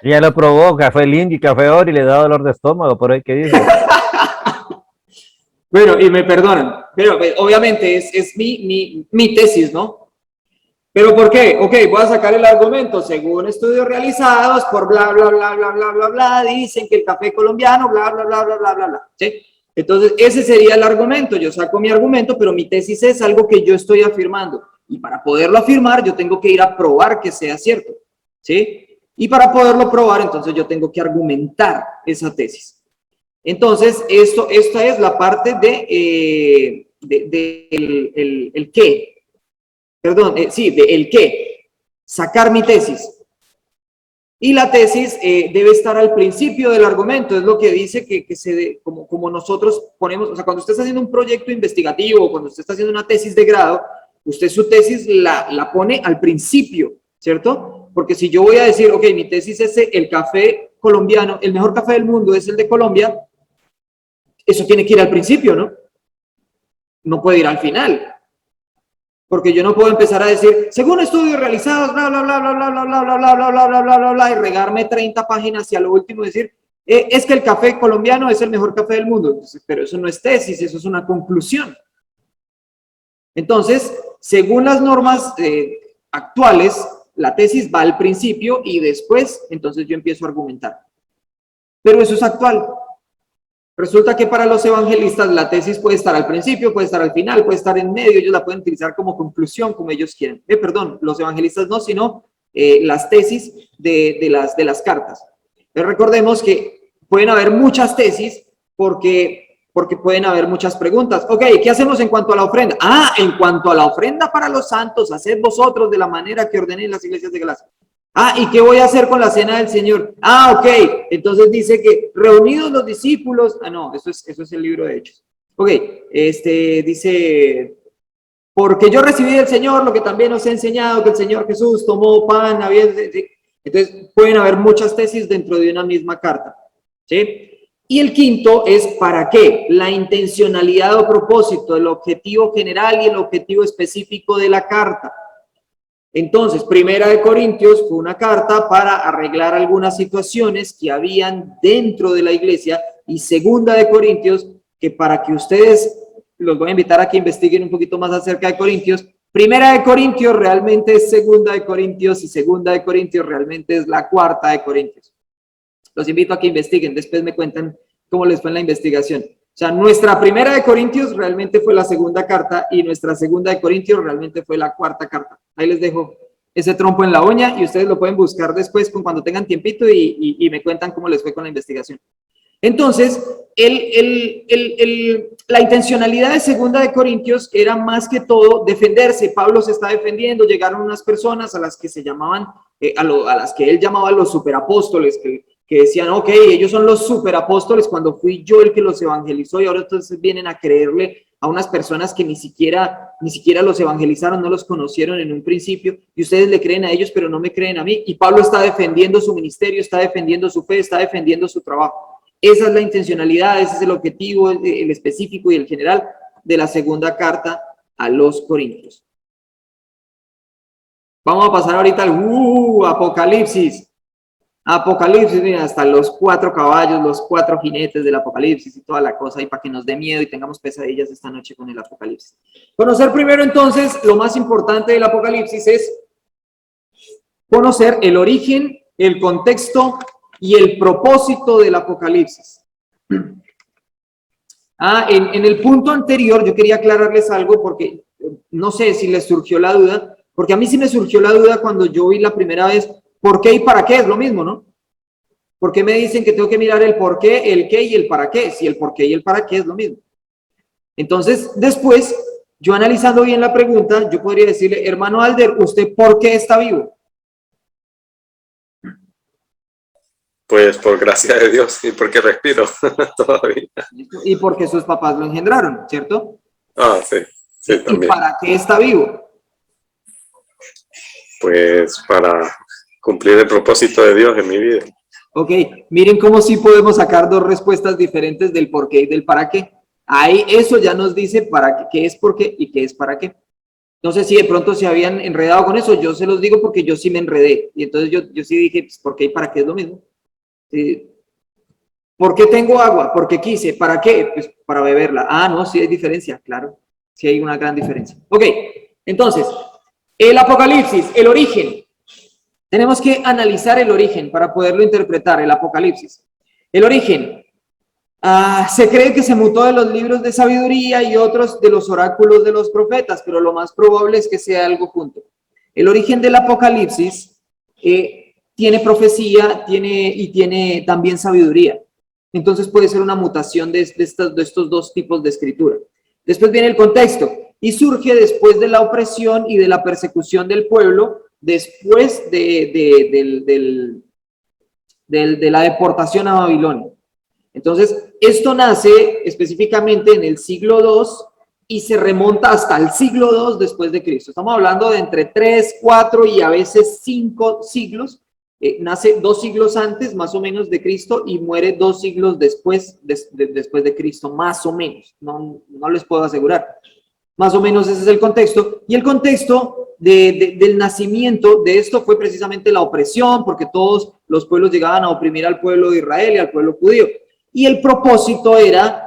Ya lo probó, café lindo y café oro y le da dolor de estómago, por ahí que dice. Bueno, y me perdonan, pero obviamente es mi tesis, ¿no? ¿Pero por qué? Ok, voy a sacar el argumento. Según estudios realizados por bla, bla, bla, bla, bla, bla, bla, dicen que el café colombiano, bla, bla, bla, bla, bla, bla, bla, ¿sí? Entonces, ese sería el argumento. Yo saco mi argumento, pero mi tesis es algo que yo estoy afirmando. Y para poderlo afirmar, yo tengo que ir a probar que sea cierto, ¿sí? Y para poderlo probar, entonces yo tengo que argumentar esa tesis. Entonces, esta es la parte de el qué. Perdón, sí, de el qué. Sacar mi tesis. Y la tesis debe estar al principio del argumento, es lo que dice como nosotros ponemos, o sea, cuando usted está haciendo un proyecto investigativo o cuando usted está haciendo una tesis de grado, usted su tesis la pone al principio, ¿cierto? Porque si yo voy a decir, ok, mi tesis es el café colombiano, el mejor café del mundo es el de Colombia, eso tiene que ir al principio, ¿no? No puede ir al final. Porque yo no puedo empezar a decir, según estudios realizados, bla, bla, bla, bla, bla, bla, bla, bla, bla, bla, bla, bla, bla, bla, bla, y regarme 30 páginas y a lo último decir, es que el café colombiano es el mejor café del mundo. Entonces, pero eso no es tesis, eso es una conclusión. Entonces, según las normas actuales, la tesis va al principio y después, entonces yo empiezo a argumentar. Pero eso es actual. Resulta que para los evangelistas la tesis puede estar al principio, puede estar al final, puede estar en medio, ellos la pueden utilizar como conclusión, como ellos quieran. Perdón, los evangelistas no, sino las tesis de las cartas. Pero recordemos que pueden haber muchas tesis porque pueden haber muchas preguntas. Ok, ¿qué hacemos en cuanto a la ofrenda? Ah, en cuanto a la ofrenda para los santos, haced vosotros de la manera que ordené en las iglesias de Galacia. Ah, ¿y qué voy a hacer con la cena del Señor? Ah, ok, entonces dice que reunidos los discípulos, no, eso es el libro de Hechos. Ok, dice, porque yo recibí del Señor lo que también os he enseñado, que el Señor Jesús tomó pan, entonces pueden haber muchas tesis dentro de una misma carta, ¿sí? Y el quinto es ¿para qué? La intencionalidad o propósito, el objetivo general y el objetivo específico de la carta. Entonces, Primera de Corintios fue una carta para arreglar algunas situaciones que habían dentro de la iglesia, y Segunda de Corintios, que para que ustedes, los voy a invitar a que investiguen un poquito más acerca de Corintios. Primera de Corintios realmente es Segunda de Corintios, y Segunda de Corintios realmente es la Cuarta de Corintios. Los invito a que investiguen, después me cuentan cómo les fue en la investigación. O sea, nuestra Primera de Corintios realmente fue la segunda carta, y nuestra Segunda de Corintios realmente fue la cuarta carta. Ahí les dejo ese trompo en la uña y ustedes lo pueden buscar después cuando tengan tiempito y me cuentan cómo les fue con la investigación. Entonces, la intencionalidad de Segunda de Corintios era más que todo defenderse. Pablo se está defendiendo, llegaron unas personas a las que se llamaban, a las que él llamaba los superapóstoles, que decían, ok, ellos son los superapóstoles cuando fui yo el que los evangelizó, y ahora entonces vienen a creerle a unas personas que ni siquiera los evangelizaron, no los conocieron en un principio, y ustedes le creen a ellos, pero no me creen a mí. Y Pablo está defendiendo su ministerio, está defendiendo su fe, está defendiendo su trabajo. Esa es la intencionalidad, ese es el objetivo, el específico y el general de la segunda carta a los Corintios. Vamos a pasar ahorita al Apocalipsis. Apocalipsis, mira, hasta los 4 caballos, los 4 jinetes del Apocalipsis y toda la cosa, y para que nos dé miedo y tengamos pesadillas esta noche con el Apocalipsis. Conocer primero entonces, lo más importante del Apocalipsis es conocer el origen, el contexto y el propósito del Apocalipsis. En el punto anterior yo quería aclararles algo porque no sé si les surgió la duda, porque a mí sí me surgió la duda cuando yo vi la primera vez ¿por qué y para qué? Es lo mismo, ¿no? ¿Por qué me dicen que tengo que mirar el por qué, el qué y el para qué? Si el por qué y el para qué es lo mismo. Entonces, después, yo analizando bien la pregunta, yo podría decirle, hermano Alder, ¿usted por qué está vivo? Pues por gracia de Dios y porque respiro todavía. Y porque sus papás lo engendraron, ¿cierto? Ah, sí, sí, también. ¿Y para qué está vivo? Pues para cumplir el propósito de Dios en mi vida. Ok, miren cómo sí podemos sacar 2 respuestas diferentes del por qué y del para qué. Ahí eso ya nos dice para qué es por qué y qué es para qué. No sé si de pronto se habían enredado con eso, yo se los digo porque yo sí me enredé. Y entonces yo sí dije, pues, ¿por qué y para qué es lo mismo? ¿Por qué tengo agua? Porque quise. ¿Para qué? Pues para beberla. Ah, no, sí hay diferencia, claro. Sí hay una gran diferencia. Ok, entonces, el Apocalipsis, el origen. Tenemos que analizar el origen para poderlo interpretar, el Apocalipsis. El origen. Se cree que se mutó de los libros de sabiduría y otros de los oráculos de los profetas, pero lo más probable es que sea algo junto. El origen del Apocalipsis tiene profecía y tiene también sabiduría. Entonces puede ser una mutación de estos 2 tipos de escritura. Después viene el contexto y surge después de la opresión y de la persecución del pueblo, después de la deportación a Babilonia. Entonces, esto nace específicamente en el siglo II y se remonta hasta el siglo II después de Cristo. Estamos hablando de entre 3, 4 y a veces 5 siglos. Nace 2 siglos antes, más o menos, de Cristo y muere 2 siglos después de Cristo, más o menos. No les puedo asegurar. Más o menos ese es el contexto. Y el contexto del nacimiento de esto fue precisamente la opresión, porque todos los pueblos llegaban a oprimir al pueblo de Israel y al pueblo judío. Y el propósito era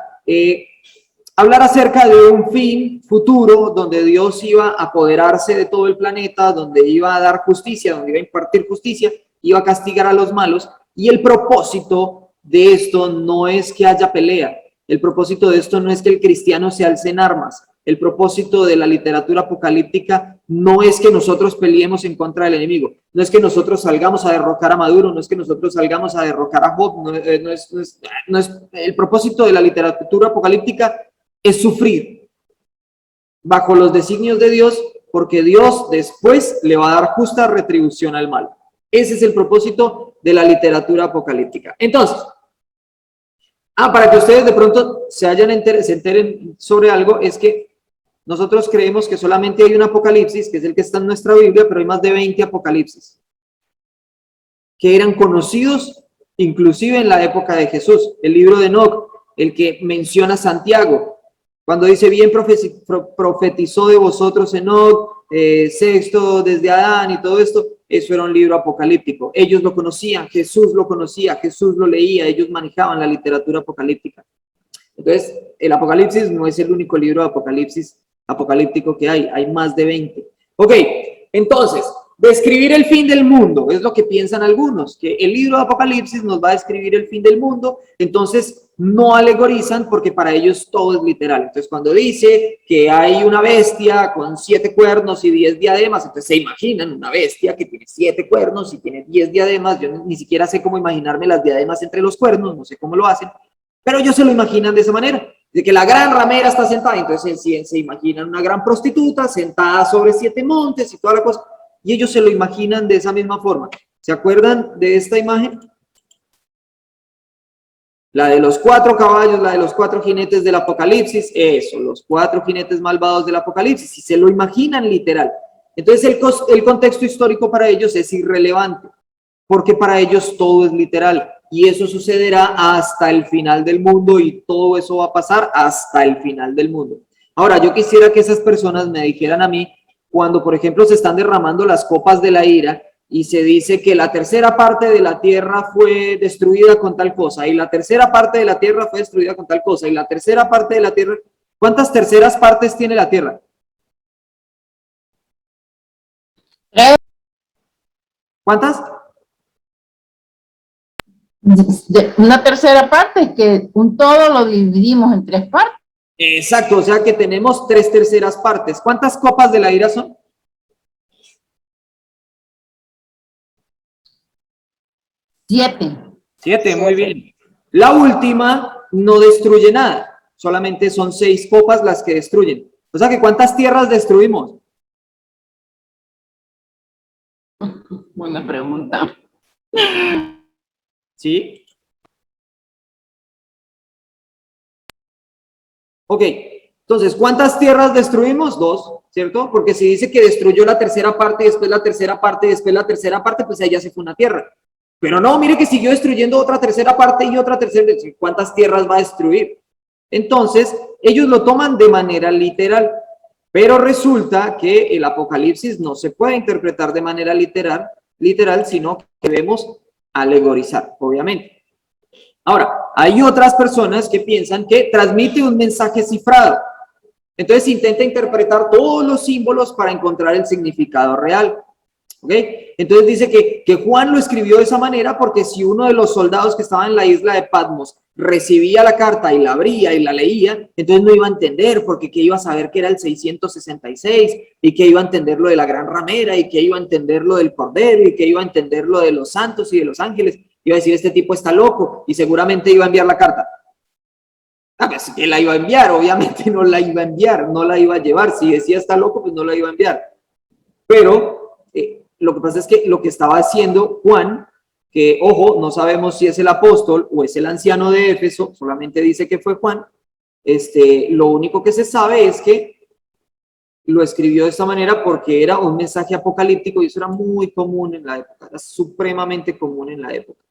hablar acerca de un fin futuro donde Dios iba a apoderarse de todo el planeta, donde iba a dar justicia, donde iba a impartir justicia, iba a castigar a los malos. Y el propósito de esto no es que haya pelea. El propósito de esto no es que el cristiano se alce en armas. El propósito de la literatura apocalíptica no es que nosotros peleemos en contra del enemigo. No es que nosotros salgamos a derrocar a Maduro, no es que nosotros salgamos a derrocar a Job. El propósito de la literatura apocalíptica es sufrir bajo los designios de Dios, porque Dios después le va a dar justa retribución al mal. Ese es el propósito de la literatura apocalíptica. Entonces, para que ustedes de pronto se enteren sobre algo, es que nosotros creemos que solamente hay un apocalipsis, que es el que está en nuestra Biblia, pero hay más de 20 apocalipsis que eran conocidos inclusive en la época de Jesús. El libro de Enoc, el que menciona Santiago, cuando dice bien profetizó de vosotros Enoc, sexto desde Adán y todo esto, eso era un libro apocalíptico. Ellos lo conocían, Jesús lo conocía, Jesús lo leía, ellos manejaban la literatura apocalíptica. Entonces, el Apocalipsis no es el único libro de apocalíptico que hay más de 20. Ok, entonces, describir el fin del mundo, es lo que piensan algunos, que el libro de Apocalipsis nos va a describir el fin del mundo, entonces no alegorizan porque para ellos todo es literal. Entonces, cuando dice que hay una bestia con 7 cuernos y 10 diademas, entonces se imaginan una bestia que tiene 7 cuernos y tiene 10 diademas. Yo ni siquiera sé cómo imaginarme las diademas entre los cuernos, no sé cómo lo hacen, pero ellos se lo imaginan de esa manera, de que la gran ramera está sentada, entonces se imaginan una gran prostituta sentada sobre 7 montes y toda la cosa, y ellos se lo imaginan de esa misma forma. ¿Se acuerdan de esta imagen? La de los 4 caballos, la de los 4 jinetes del Apocalipsis, eso, los 4 jinetes malvados del Apocalipsis, y se lo imaginan literal. Entonces el contexto histórico para ellos es irrelevante, porque para ellos todo es literal, y eso sucederá hasta el final del mundo, y todo eso va a pasar hasta el final del mundo. Ahora, yo quisiera que esas personas me dijeran a mí, cuando por ejemplo se están derramando las copas de la ira, y se dice que la tercera parte de la tierra fue destruida con tal cosa, y la tercera parte de la tierra fue destruida con tal cosa, y la tercera parte de la tierra... ¿Cuántas terceras partes tiene la tierra? ¿Cuántas? Una tercera parte, que un todo lo dividimos en 3 partes. Exacto, o sea que tenemos 3 terceras partes. ¿Cuántas copas de la ira son? 7, muy bien. La última no destruye nada, solamente son 6 copas las que destruyen. O sea que ¿cuántas tierras destruimos? Buena pregunta. ¿Sí? Ok, entonces, ¿cuántas tierras destruimos? 2, ¿cierto? Porque si dice que destruyó la tercera parte, después la tercera parte, después la tercera parte, pues ahí ya se fue una tierra. Pero no, mire que siguió destruyendo otra tercera parte y otra tercera. ¿Cuántas tierras va a destruir? Entonces, ellos lo toman de manera literal, pero resulta que el Apocalipsis no se puede interpretar de manera literal, sino que debemos alegorizar, obviamente. Ahora, hay otras personas que piensan que transmite un mensaje cifrado. Entonces intenta interpretar todos los símbolos para encontrar el significado real. ¿Ok? Entonces dice que Juan lo escribió de esa manera porque si uno de los soldados que estaba en la isla de Patmos recibía la carta y la abría y la leía, entonces no iba a entender, porque que iba a saber que era el 666 y que iba a entender lo de la gran ramera y que iba a entender lo del cordero y que iba a entender lo de los santos y de los ángeles. Iba a decir, este tipo está loco, y seguramente iba a enviar la carta. Pues que la iba a enviar, obviamente no la iba a enviar, no la iba a llevar. Si decía está loco, pues no la iba a enviar. Pero lo que pasa es que lo que estaba haciendo Juan, que ojo, no sabemos si es el apóstol o es el anciano de Éfeso, solamente dice que fue Juan. Lo único que se sabe es que lo escribió de esta manera porque era un mensaje apocalíptico y eso era muy común en la época, era supremamente común en la época.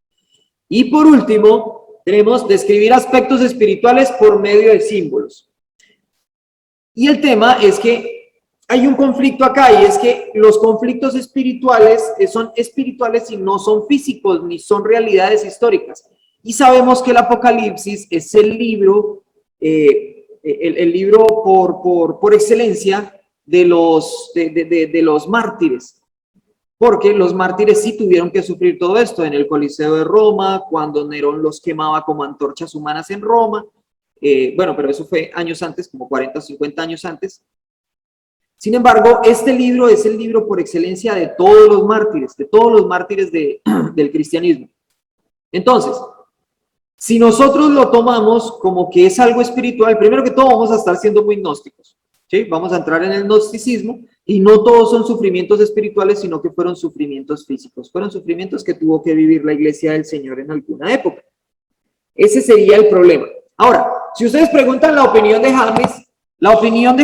Y por último, tenemos describir aspectos espirituales por medio de símbolos. Y el tema es que hay un conflicto acá, y es que los conflictos espirituales son espirituales y no son físicos, ni son realidades históricas. Y sabemos que el Apocalipsis es el libro, el libro por excelencia de los mártires. porque los mártires sí tuvieron que sufrir todo esto en el Coliseo de Roma, cuando Nerón los quemaba como antorchas humanas en Roma. Bueno, pero eso fue años antes, como 40 o 50 años antes. Sin embargo, este libro es el libro por excelencia de todos los mártires, del cristianismo. Entonces, si nosotros lo tomamos como que es algo espiritual, primero que todo vamos a estar siendo muy gnósticos, ¿sí? Vamos a entrar en el gnosticismo y no todos son sufrimientos espirituales, sino que fueron sufrimientos físicos, fueron sufrimientos que tuvo que vivir la iglesia del Señor en alguna época. Ese sería el problema. Ahora, si ustedes preguntan la opinión de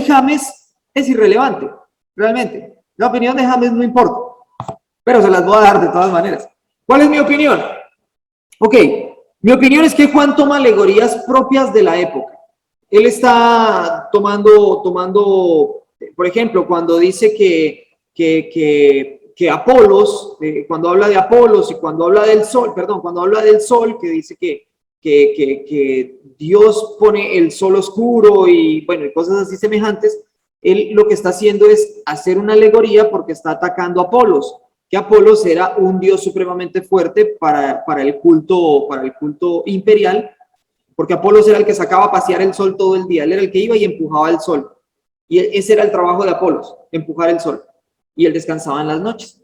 James es irrelevante, realmente. La opinión de James no importa, pero se las voy a dar de todas maneras. ¿Cuál es mi opinión? Ok, mi opinión es que Juan toma alegorías propias de la época. Él está tomando, por ejemplo, cuando dice que Apolos, cuando habla de Apolos y cuando habla del sol, que dice que Dios pone el sol oscuro y bueno, y cosas así semejantes, él lo que está haciendo es hacer una alegoría porque está atacando a Apolos, que Apolos era un dios supremamente fuerte para el culto imperial, porque Apolos era el que sacaba a pasear el sol todo el día, él era el que iba y empujaba el sol, y ese era el trabajo de Apolos, empujar el sol, y él descansaba en las noches.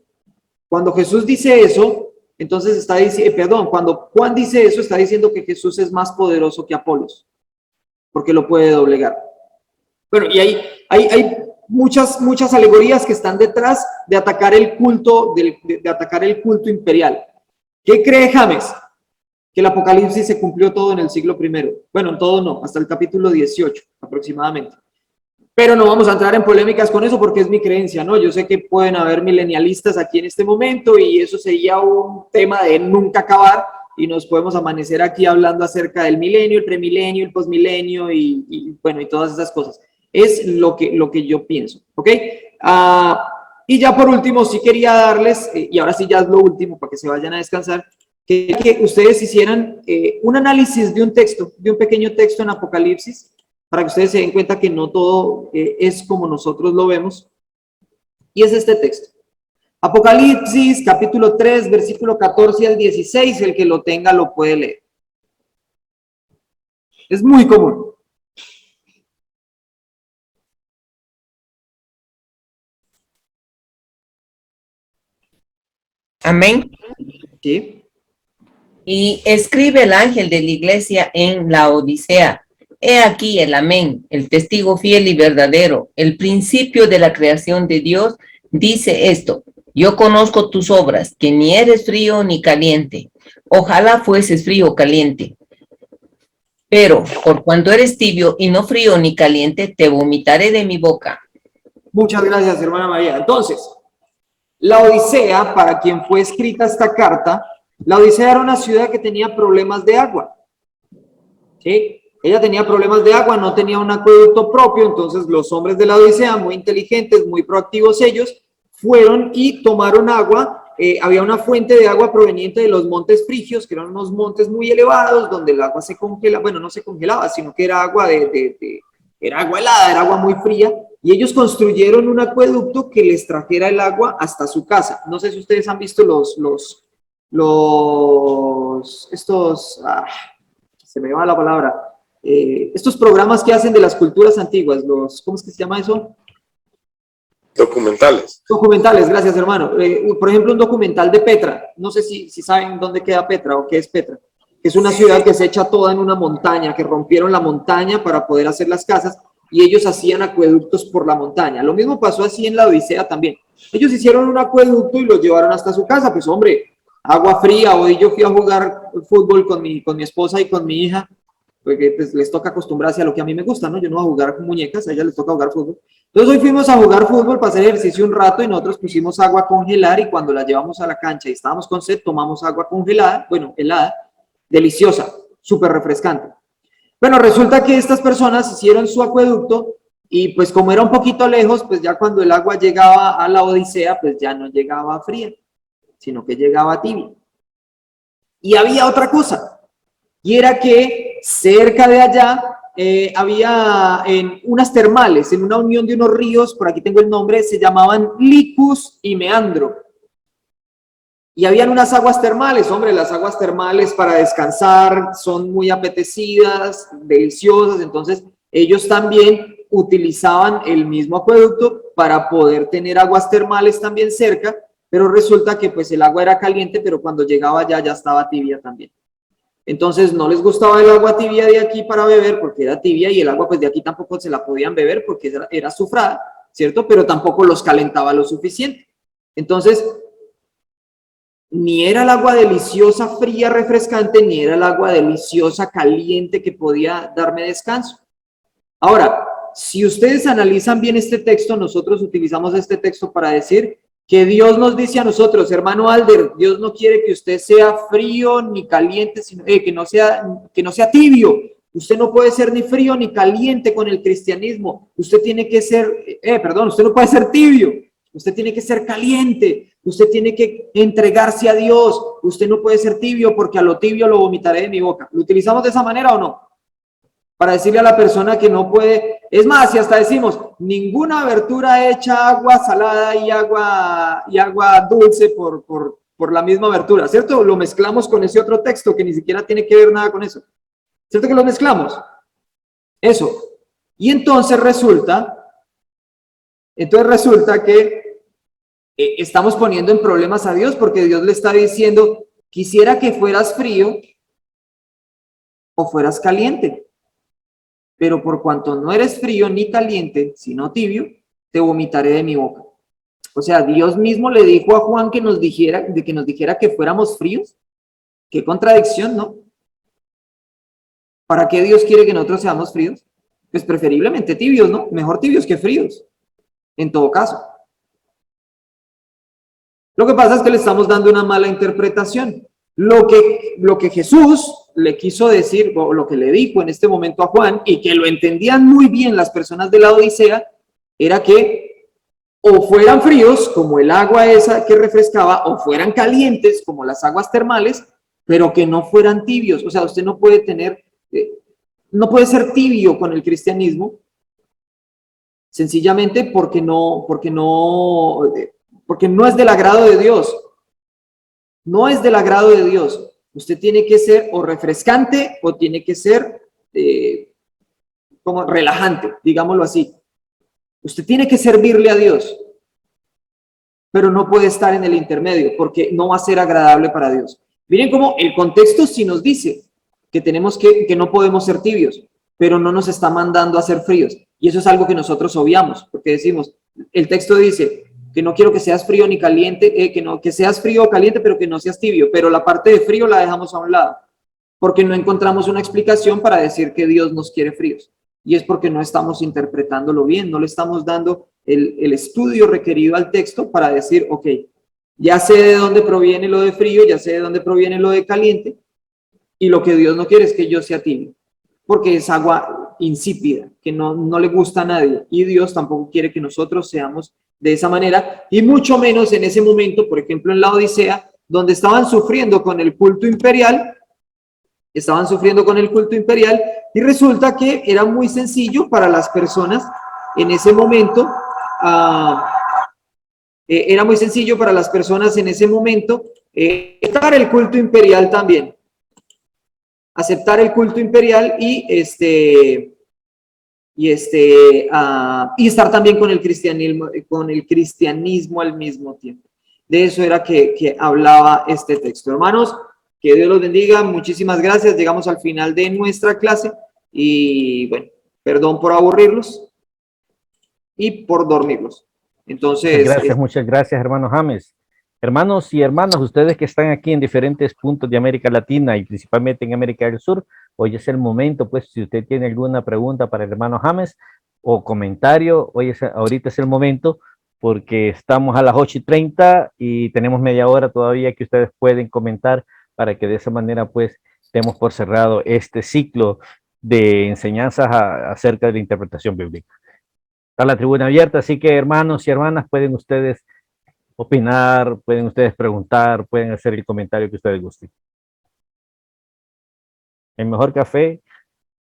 Cuando Jesús dice eso, entonces está diciendo, cuando Juan dice eso, está diciendo que Jesús es más poderoso que Apolos, porque lo puede doblegar. Bueno, y hay muchas alegorías que están detrás de atacar el culto, de atacar el culto imperial. ¿Qué cree James? Que el Apocalipsis se cumplió todo en el siglo I. Bueno, en todo no, hasta el capítulo 18 aproximadamente. Pero no vamos a entrar en polémicas con eso porque es mi creencia, ¿no? Yo sé que pueden haber milenialistas aquí en este momento y eso sería un tema de nunca acabar y nos podemos amanecer aquí hablando acerca del milenio, el premilenio, el posmilenio y bueno, y todas esas cosas. Es lo que yo pienso, ¿ok? Y ya por último, sí quería darles, y ahora sí ya es lo último para que se vayan a descansar, que ustedes hicieran un análisis de un texto, de un pequeño texto en Apocalipsis, para que ustedes se den cuenta que no todo es como nosotros lo vemos. Y es este texto. Apocalipsis, capítulo 3, versículo 14 al 16, el que lo tenga lo puede leer. Es muy común. Amén. Sí. Y escribe el ángel de la iglesia en la Odisea. He aquí el amén, el testigo fiel y verdadero, el principio de la creación de Dios, dice esto: yo conozco tus obras, que ni eres frío ni caliente. Ojalá fueses frío o caliente. Pero por cuanto eres tibio y no frío ni caliente, te vomitaré de mi boca. Muchas gracias, hermana María. Entonces, la Odisea, para quien fue escrita esta carta, la Odisea era una ciudad que tenía problemas de agua. ¿Sí? Ella tenía problemas de agua, no tenía un acueducto propio, entonces los hombres de la Odisea, muy inteligentes, muy proactivos ellos, fueron y tomaron agua. Había una fuente de agua proveniente de los montes frigios, que eran unos montes muy elevados, donde el agua se congelaba, bueno, no se congelaba, sino que era agua era agua helada, era agua muy fría, y ellos construyeron un acueducto que les trajera el agua hasta su casa. No sé si ustedes han visto se me va la palabra, estos programas que hacen de las culturas antiguas, ¿cómo es que se llama eso? Documentales. Documentales, gracias hermano. Por ejemplo, un documental de Petra, no sé si saben dónde queda Petra o qué es Petra, que es una ciudad que se echa toda en una montaña, que rompieron la montaña para poder hacer las casas y ellos hacían acueductos por la montaña. Lo mismo pasó así en la Odisea también. Ellos hicieron un acueducto y lo llevaron hasta su casa, pues hombre, agua fría. Hoy yo fui a jugar fútbol con mi esposa y con mi hija, porque pues les toca acostumbrarse a lo que a mí me gusta, ¿no? Yo no voy a jugar con muñecas, a ellas les toca jugar fútbol. Entonces hoy fuimos a jugar fútbol para hacer ejercicio un rato y nosotros pusimos agua a congelar y cuando la llevamos a la cancha y estábamos con sed, tomamos agua congelada, bueno, helada, deliciosa, súper refrescante. Bueno, resulta que estas personas hicieron su acueducto y pues como era un poquito lejos, pues ya cuando el agua llegaba a la Odisea, pues ya no llegaba fría, sino que llegaba tibia. Y había otra cosa, y era que cerca de allá había unas termales, en una unión de unos ríos, por aquí tengo el nombre, se llamaban Licus y Meandro. Y habían unas aguas termales, hombre, las aguas termales para descansar son muy apetecidas, deliciosas, entonces ellos también utilizaban el mismo acueducto para poder tener aguas termales también cerca, pero resulta que pues el agua era caliente, pero cuando llegaba ya estaba tibia también. Entonces no les gustaba el agua tibia de aquí para beber porque era tibia y el agua pues de aquí tampoco se la podían beber porque era azufrada, ¿cierto? Pero tampoco los calentaba lo suficiente. Entonces, ni era el agua deliciosa, fría, refrescante, ni era el agua deliciosa, caliente que podía darme descanso. Ahora, si ustedes analizan bien este texto, nosotros utilizamos este texto para decir que Dios nos dice a nosotros, hermano Alder, Dios no quiere que usted sea frío ni caliente, sino que no sea tibio. Usted no puede ser ni frío ni caliente con el cristianismo. Usted tiene que ser, usted no puede ser tibio. Usted tiene que ser caliente, usted tiene que entregarse a Dios, usted no puede ser tibio porque a lo tibio lo vomitaré de mi boca. ¿Lo utilizamos de esa manera o no? Para decirle a la persona que no puede, es más, si hasta decimos, ninguna abertura echa agua salada y agua dulce por la misma abertura, ¿cierto? Lo mezclamos con ese otro texto que ni siquiera tiene que ver nada con eso. ¿Cierto que lo mezclamos? Eso. Y entonces resulta que estamos poniendo en problemas a Dios porque Dios le está diciendo, quisiera que fueras frío o fueras caliente, pero por cuanto no eres frío ni caliente, sino tibio, te vomitaré de mi boca. O sea, Dios mismo le dijo a Juan que nos dijera que fuéramos fríos. Qué contradicción, ¿no? ¿Para qué Dios quiere que nosotros seamos fríos? Pues preferiblemente tibios, ¿no? Mejor tibios que fríos, en todo caso. Lo que pasa es que le estamos dando una mala interpretación. Lo que Jesús le quiso decir, o lo que le dijo en este momento a Juan, y que lo entendían muy bien las personas de la Odisea, era que o fueran fríos, como el agua esa que refrescaba, o fueran calientes, como las aguas termales, pero que no fueran tibios. O sea, usted no puede no puede ser tibio con el cristianismo, sencillamente porque no es del agrado de Dios. No es del agrado de Dios. Usted tiene que ser o refrescante o tiene que ser como relajante, digámoslo así. Usted tiene que servirle a Dios, pero no puede estar en el intermedio porque no va a ser agradable para Dios. Miren cómo el contexto sí nos dice que no podemos ser tibios, pero no nos está mandando a ser fríos. Y eso es algo que nosotros obviamos, porque decimos, el texto dice que no quiero que seas frío ni caliente, que seas frío o caliente, pero que no seas tibio. Pero la parte de frío la dejamos a un lado, porque no encontramos una explicación para decir que Dios nos quiere fríos. Y es porque no estamos interpretándolo bien, no le estamos dando el estudio requerido al texto para decir, ok, ya sé de dónde proviene lo de frío, ya sé de dónde proviene lo de caliente, y lo que Dios no quiere es que yo sea tibio, porque es agua insípida, que no le gusta a nadie, y Dios tampoco quiere que nosotros seamos de esa manera, y mucho menos en ese momento, por ejemplo, en la Odisea, donde estaban sufriendo con el culto imperial, y resulta que era muy sencillo para las personas en ese momento, aceptar el culto imperial también. Aceptar el culto imperial y estar también con el cristianismo al mismo tiempo. De eso era que hablaba este texto. Hermanos, que Dios los bendiga. Muchísimas gracias. Llegamos al final de nuestra clase y bueno, perdón por aburrirlos y por dormirlos. Entonces, muchas gracias, hermano James. Hermanos y hermanas, ustedes que están aquí en diferentes puntos de América Latina y principalmente en América del Sur, hoy es el momento, pues, si usted tiene alguna pregunta para el hermano James o comentario, ahorita es el momento, porque estamos a las 8:30 y tenemos media hora todavía que ustedes pueden comentar para que de esa manera, pues, demos por cerrado este ciclo de enseñanzas acerca de la interpretación bíblica. Está la tribuna abierta, así que hermanos y hermanas, pueden ustedes opinar, pueden ustedes preguntar, pueden hacer el comentario que ustedes gusten. El mejor café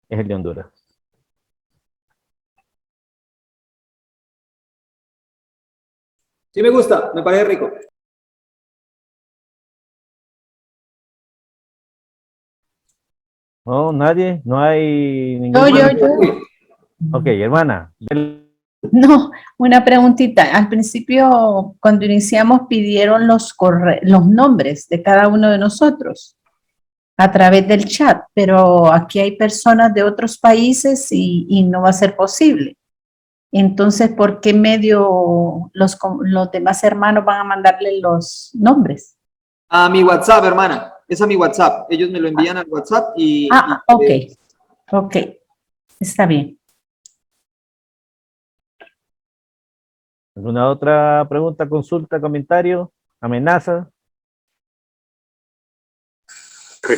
es el de Honduras. Sí me gusta, me parece rico. No, nadie, no hay ningún. Yo. Ok, hermana. No, una preguntita. Al principio, cuando iniciamos, pidieron los nombres de cada uno de nosotros a través del chat, pero aquí hay personas de otros países y no va a ser posible. Entonces, ¿por qué medio los demás hermanos van a mandarle los nombres? A mi WhatsApp, hermana. Es a mi WhatsApp. Ellos me lo envían al WhatsApp y... Ok. Está bien. ¿Alguna otra pregunta, consulta, comentario, amenaza?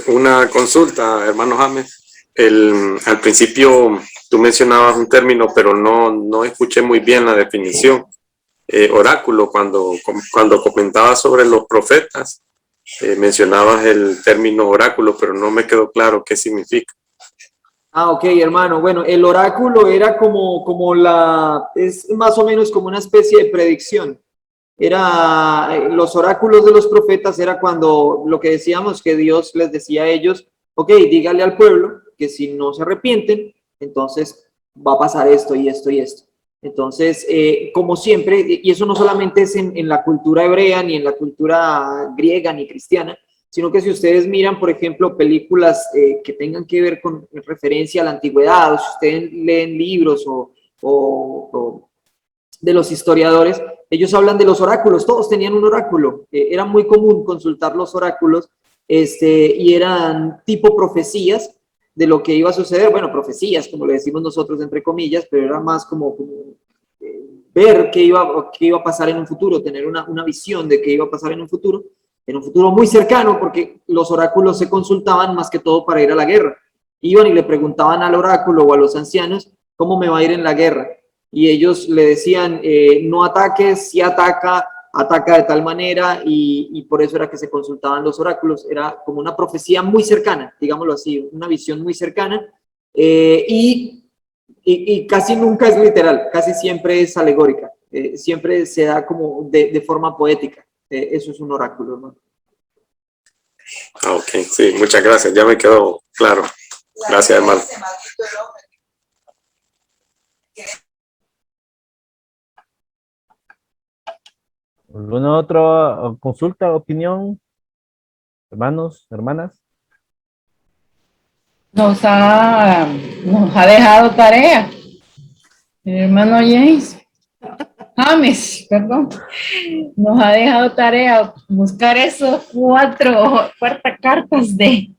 Una consulta, hermano James. Al principio tú mencionabas un término, pero no escuché muy bien la definición. Oráculo, cuando comentabas sobre los profetas, mencionabas el término oráculo, pero no me quedó claro qué significa. Ah, ok, hermano. Bueno, el oráculo era es más o menos como una especie de predicción. Los oráculos de los profetas era cuando lo que decíamos que Dios les decía a ellos, ok, dígale al pueblo que si no se arrepienten, entonces va a pasar esto y esto y esto. Entonces, como siempre, y eso no solamente es en la cultura hebrea, ni en la cultura griega, ni cristiana, sino que si ustedes miran, por ejemplo, películas que tengan que ver con referencia a la antigüedad, o si ustedes leen libros o de los historiadores, ellos hablan de los oráculos, todos tenían un oráculo, era muy común consultar los oráculos, y eran tipo profecías de lo que iba a suceder, bueno, profecías, como le decimos nosotros entre comillas, pero era más como ver qué iba a pasar en un futuro, tener una visión de qué iba a pasar en un futuro muy cercano, porque los oráculos se consultaban más que todo para ir a la guerra. Iban y le preguntaban al oráculo o a los ancianos, ¿cómo me va a ir en la guerra? Y ellos le decían, no ataques, si ataca de tal manera, y por eso era que se consultaban los oráculos. Era como una profecía muy cercana, digámoslo así, una visión muy cercana, y casi nunca es literal, casi siempre es alegórica, siempre se da como de forma poética. Eso es un oráculo, hermano. Ok, sí, muchas gracias, ya me quedó claro. Gracias, hermano. ¿Alguna otra consulta, opinión? Hermanos, hermanas. Nos ha dejado tarea. Mi hermano James, perdón, nos ha dejado tarea buscar esos cuatro cartas de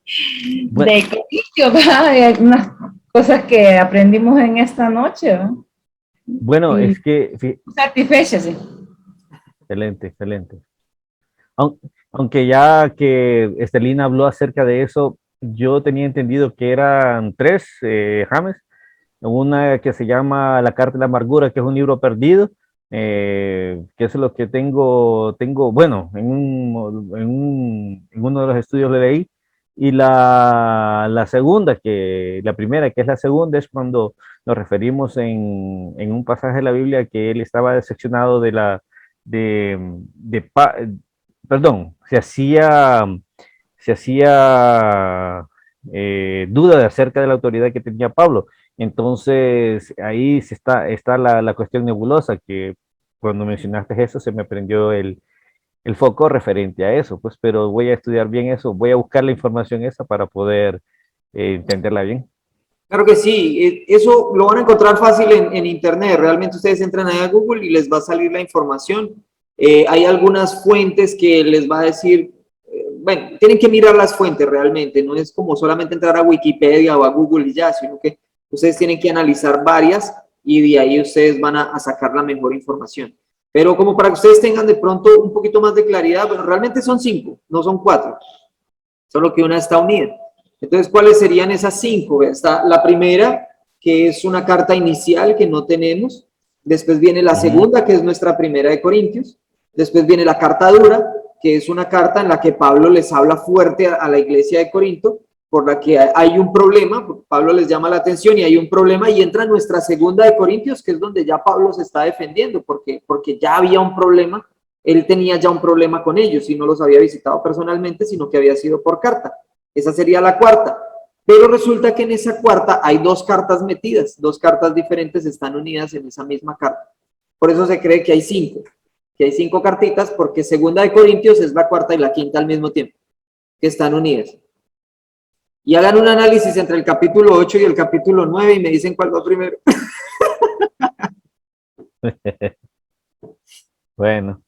Corintios, ¿verdad? Unas cosas que aprendimos en esta noche, ¿verdad? Bueno, es que... Satisfecha, sí. Excelente. Aunque ya que Estelina habló acerca de eso, yo tenía entendido que eran tres, James. Una que se llama La Carta de la Amargura, que es un libro perdido, que es lo que tengo bueno, en uno de los estudios le leí, y la segunda, la primera, que es la segunda, es cuando nos referimos en un pasaje de la Biblia que él estaba decepcionado perdón, se hacía duda acerca de la autoridad que tenía Pablo. Entonces, ahí está la cuestión nebulosa, que cuando mencionaste eso se me prendió el foco referente a eso, pues, pero voy a estudiar bien eso, voy a buscar la información esa para poder entenderla bien. Claro que sí, eso lo van a encontrar fácil en internet, realmente ustedes entran ahí a Google y les va a salir la información. Hay algunas fuentes que les va a decir, bueno, tienen que mirar las fuentes realmente, no es como solamente entrar a Wikipedia o a Google y ya, sino que ustedes tienen que analizar varias y de ahí ustedes van a sacar la mejor información. Pero como para que ustedes tengan de pronto un poquito más de claridad, bueno, realmente son 5, no son 4, solo que una está unida. Entonces, ¿cuáles serían esas 5? Está la primera, que es una carta inicial que no tenemos. Después viene la segunda, que es nuestra primera de Corintios. Después viene la carta dura, que es una carta en la que Pablo les habla fuerte a la iglesia de Corinto, por la que hay un problema, Pablo les llama la atención y hay un problema, y entra nuestra segunda de Corintios, que es donde ya Pablo se está defendiendo, porque ya había un problema, él tenía ya un problema con ellos, y no los había visitado personalmente, sino que había sido por carta. Esa sería la cuarta. Pero resulta que en esa cuarta hay dos cartas metidas, dos cartas diferentes están unidas en esa misma carta. Por eso se cree que hay cinco cartitas, porque Segunda de Corintios es la cuarta y la quinta al mismo tiempo, que están unidas. Y hagan un análisis entre el capítulo 8 y el capítulo 9 y me dicen cuál va primero. Bueno.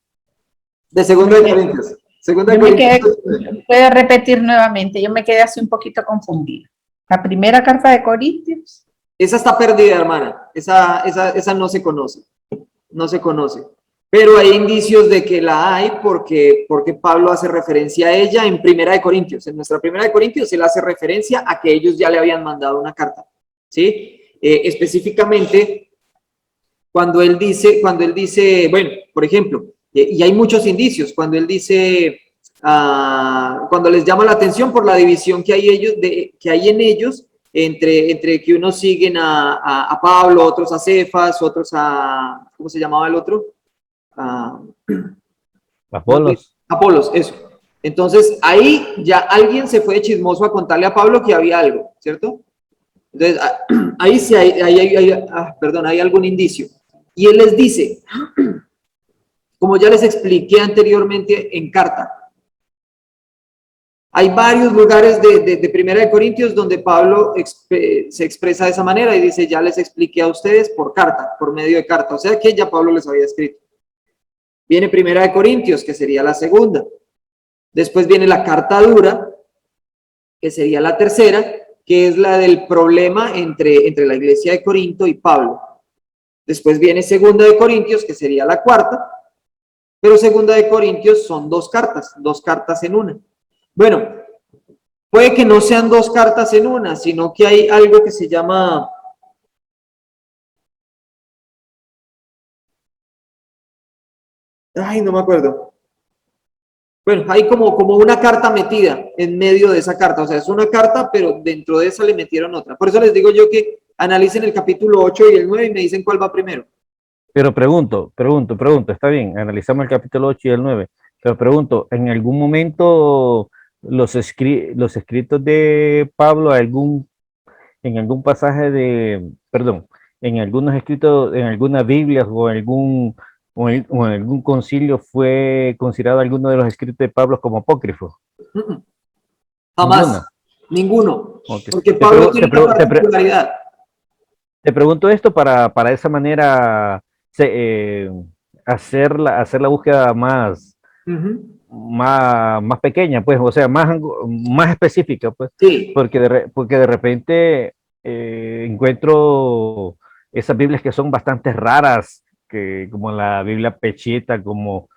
De Segunda de Corintios. Segunda de Corintios. Puede repetir nuevamente, yo me quedé así un poquito confundida. La primera carta de Corintios. Esa está perdida, hermana. Esa no se conoce. No se conoce. Pero hay indicios de que la hay porque Pablo hace referencia a ella en Primera de Corintios. En nuestra Primera de Corintios él hace referencia a que ellos ya le habían mandado una carta. ¿Sí? Específicamente cuando él dice, bueno, por ejemplo, y hay muchos indicios, cuando él dice, cuando les llama la atención por la división que hay en ellos, entre que unos siguen a Pablo, otros a Cefas, otros a, ¿cómo se llamaba el otro? Apolos. Apolos, eso. Entonces, ahí ya alguien se fue de chismoso a contarle a Pablo que había algo, ¿cierto? Entonces, ahí sí hay algún indicio. Y él les dice, como ya les expliqué anteriormente en carta, hay varios lugares de Primera de Corintios donde Pablo se expresa de esa manera y dice, ya les expliqué a ustedes por carta, por medio de carta. O sea que ya Pablo les había escrito. Viene Primera de Corintios, que sería la segunda. Después viene la carta dura, que sería la tercera, que es la del problema entre la iglesia de Corinto y Pablo. Después viene Segunda de Corintios, que sería la cuarta, pero Segunda de Corintios son dos cartas en una. Bueno, puede que no sean dos cartas en una, sino que hay algo que se llama... Ay, no me acuerdo. Bueno, hay como una carta metida en medio de esa carta. O sea, es una carta, pero dentro de esa le metieron otra. Por eso les digo yo que analicen el capítulo 8 y el 9 y me dicen cuál va primero. Pero pregunto, está bien, analizamos el capítulo 8 y el 9, pero pregunto, ¿en algún momento los escritos de Pablo, en algún pasaje en algunos escritos, en algunas Biblias o en algún concilio fue considerado alguno de los escritos de Pablo como apócrifo? Jamás, ninguno. Okay. Porque Pablo tiene una particularidad. Te pregunto esto para de esa manera hacer la búsqueda más pequeña, pues, o sea, más específica, pues, sí. porque de repente encuentro esas Biblias que son bastante raras, como la Biblia Pechita, como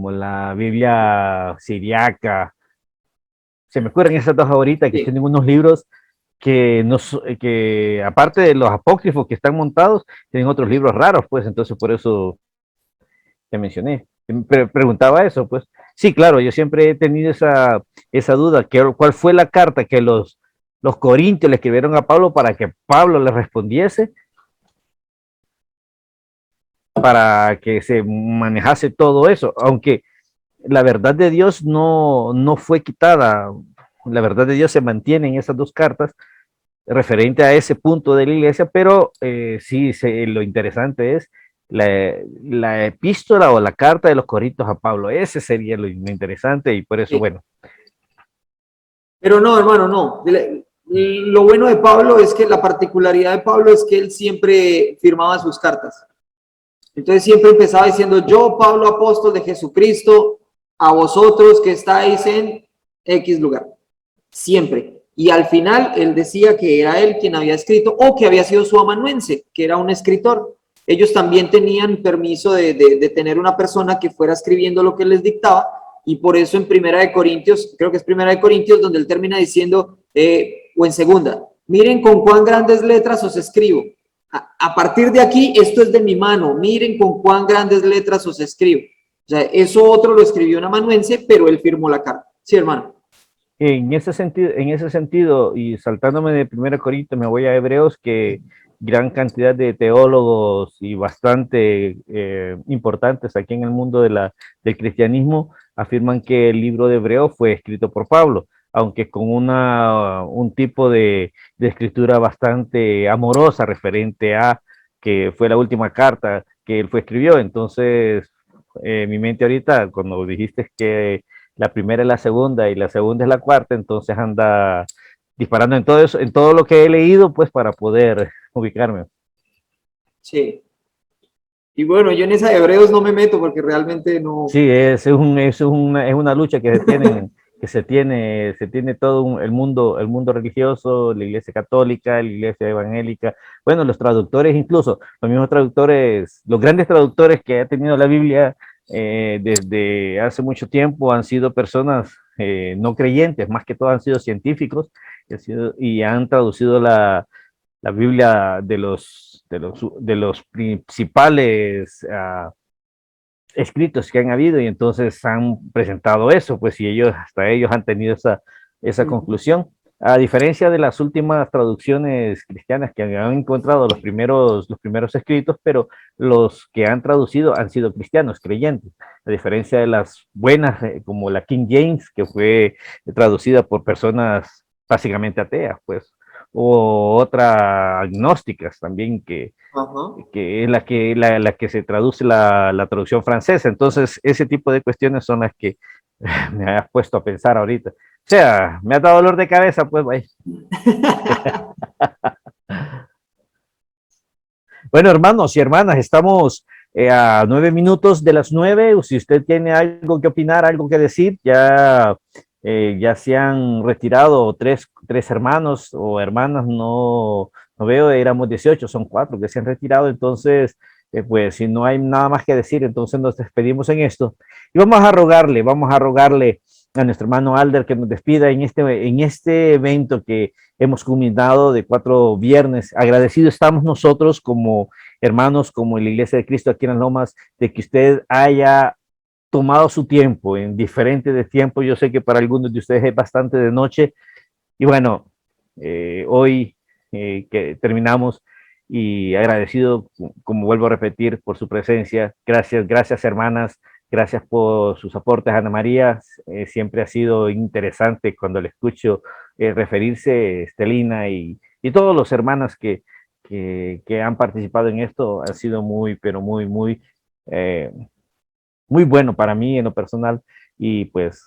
la Biblia Siriaca. Se me ocurren esas dos ahorita que tienen unos libros que aparte de los apócrifos que están montados, tienen otros libros raros, pues, entonces por eso te mencioné. Preguntaba eso, pues. Sí, claro, yo siempre he tenido esa duda, ¿cuál fue la carta que los corintios le escribieron a Pablo para que Pablo les respondiese? Para que se manejase todo eso, aunque la verdad de Dios no fue quitada. La verdad de Dios se mantiene en esas dos cartas referente a ese punto de la iglesia, pero sí, lo interesante es la epístola o la carta de los Corintios a Pablo. Ese sería lo interesante y por eso, sí. Bueno. Pero no, hermano, no. Lo bueno de Pablo es que la particularidad de Pablo es que él siempre firmaba sus cartas. Entonces siempre empezaba diciendo, yo, Pablo, apóstol de Jesucristo, a vosotros que estáis en X lugar. Siempre. Y al final él decía que era él quien había escrito o que había sido su amanuense, que era un escritor. Ellos también tenían permiso de tener una persona que fuera escribiendo lo que les dictaba y por eso en Primera de Corintios, creo que es Primera de Corintios donde él termina diciendo, o en Segunda, miren con cuán grandes letras os escribo. A partir de aquí, esto es de mi mano, miren con cuán grandes letras os escribo. O sea, eso otro lo escribió un amanuense, pero él firmó la carta. Sí, hermano. En ese sentido, y saltándome de 1 Corintios, me voy a Hebreos, que gran cantidad de teólogos y bastante importantes aquí en el mundo del cristianismo afirman que el libro de Hebreos fue escrito por Pablo. aunque con un tipo de escritura bastante amorosa referente a que fue la última carta que él escribió. Entonces, mi mente ahorita, cuando dijiste que la primera es la segunda y la segunda es la cuarta, entonces anda disparando en todo eso, en todo lo que he leído, pues para poder ubicarme. Sí. Y bueno, yo en esa de Hebreos no me meto porque realmente no. Sí, es una lucha que se tiene todo el mundo religioso, la iglesia católica, la iglesia evangélica, bueno, los traductores, incluso los mismos traductores, los grandes traductores que ha tenido la Biblia desde hace mucho tiempo han sido personas no creyentes, más que todo han sido científicos y han traducido la Biblia de los principales escritos que han habido, y entonces han presentado eso, pues, y hasta ellos han tenido esa conclusión. A diferencia de las últimas traducciones cristianas que han encontrado los primeros escritos, pero los que han traducido han sido cristianos, creyentes, a diferencia de las buenas, como la King James, que fue traducida por personas básicamente ateas, pues, o otra agnósticas también, que es la que se traduce la traducción francesa. Entonces, ese tipo de cuestiones son las que me has puesto a pensar ahorita. O sea, me ha dado dolor de cabeza, pues, vaya. Bueno, hermanos y hermanas, estamos a 9 minutos de las 9. Si usted tiene algo que opinar, algo que decir, ya se han retirado tres hermanos o hermanas, no veo, éramos 18, son 4 que se han retirado. Entonces, pues si no hay nada más que decir, entonces nos despedimos en esto. Y vamos a rogarle a nuestro hermano Alder que nos despida en este evento que hemos culminado de 4 viernes. Agradecidos estamos nosotros como hermanos, como en la Iglesia de Cristo aquí en Las Lomas, de que usted haya tomado su tiempo, en diferente de tiempo. Yo sé que para algunos de ustedes es bastante de noche. Y bueno, hoy que terminamos, y agradecido, como vuelvo a repetir, por su presencia. Gracias hermanas, gracias por sus aportes. Ana María, siempre ha sido interesante cuando le escucho referirse, Estelina y todos los hermanos que han participado en esto. Ha sido muy, pero muy, muy bueno para mí en lo personal, y pues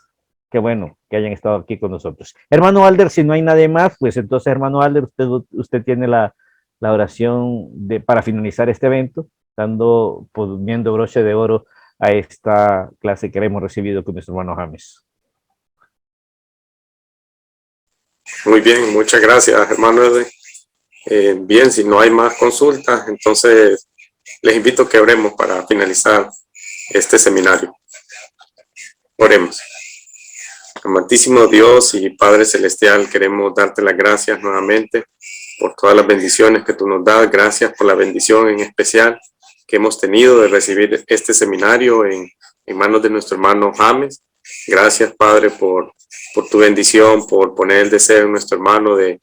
qué bueno que hayan estado aquí con nosotros. Hermano Alder, si no hay nadie más, pues entonces, hermano Alder, usted tiene la oración para finalizar este evento, poniendo broche de oro a esta clase que hemos recibido con nuestro hermano James. Muy bien, muchas gracias, hermano. Bien, si no hay más consultas, entonces les invito a que oremos para finalizar este seminario. Oremos. Amantísimo Dios y Padre Celestial, queremos darte las gracias nuevamente por todas las bendiciones que tú nos das. Gracias por la bendición en especial que hemos tenido de recibir este seminario en manos de nuestro hermano James. Gracias, Padre, por tu bendición, por poner el deseo en nuestro hermano de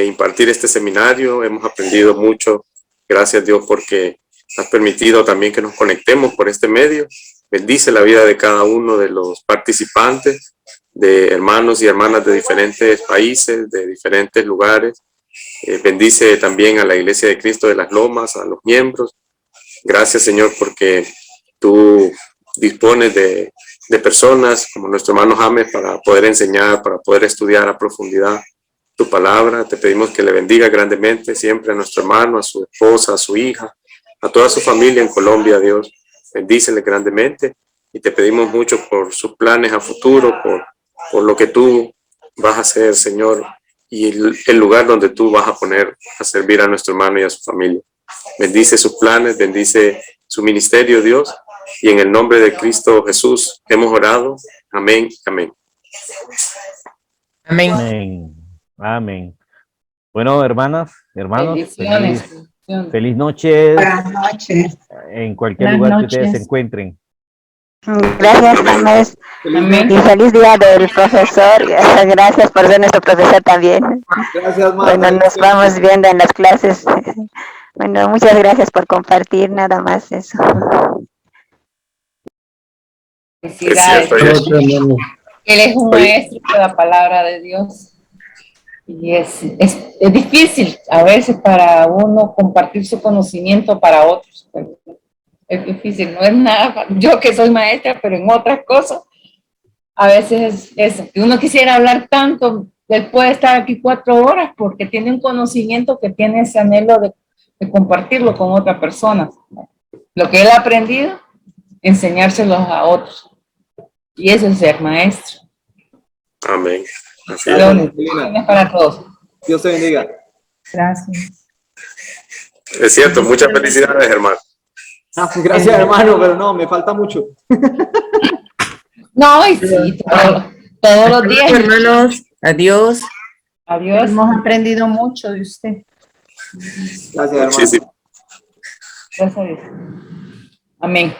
impartir este seminario. Hemos aprendido mucho. Gracias, Dios, porque has permitido también que nos conectemos por este medio. Bendice la vida de cada uno de los participantes, de hermanos y hermanas de diferentes países, de diferentes lugares. Bendice también a la Iglesia de Cristo de Las Lomas, a los miembros. Gracias, Señor, porque tú dispones de personas como nuestro hermano James para poder enseñar, para poder estudiar a profundidad tu palabra. Te pedimos que le bendiga grandemente siempre a nuestro hermano, a su esposa, a su hija, a toda su familia en Colombia, Dios. Bendícele grandemente y te pedimos mucho por sus planes a futuro, por lo que tú vas a hacer, Señor, y el lugar donde tú vas a poner a servir a nuestro hermano y a su familia. Bendice sus planes, bendice su ministerio, Dios, y en el nombre de Cristo Jesús hemos orado. Amén, amén. Amén. Amén. Amén. Bueno, hermanas, hermanos, feliz noche. Buenas noches. En cualquier lugar que ustedes se encuentren. Gracias, James. Y feliz día del profesor. Gracias por ser nuestro profesor también. Gracias, bueno, nos vamos viendo en las clases. Bueno, muchas gracias por compartir, nada más eso. Es cierto, Él es un maestro de la palabra de Dios. Y es difícil a veces para uno compartir su conocimiento para otros. Es difícil, no es nada. Yo que soy maestra, pero en otras cosas, a veces es eso. Que uno quisiera hablar tanto, él puede estar aquí 4 horas porque tiene un conocimiento que tiene ese anhelo de compartirlo con otra persona. Lo que él ha aprendido, enseñárselos a otros. Y eso es ser maestro. Amén. Así es para todos. Dios te bendiga. Gracias. Es cierto, muchas felicidades, hermano. Gracias, hermano, pero no, me falta mucho. No, y sí, todos los días. Hermanos, adiós. Adiós. Hemos aprendido mucho de usted. Gracias, hermano. Muchísimo. Gracias a Dios. Amén.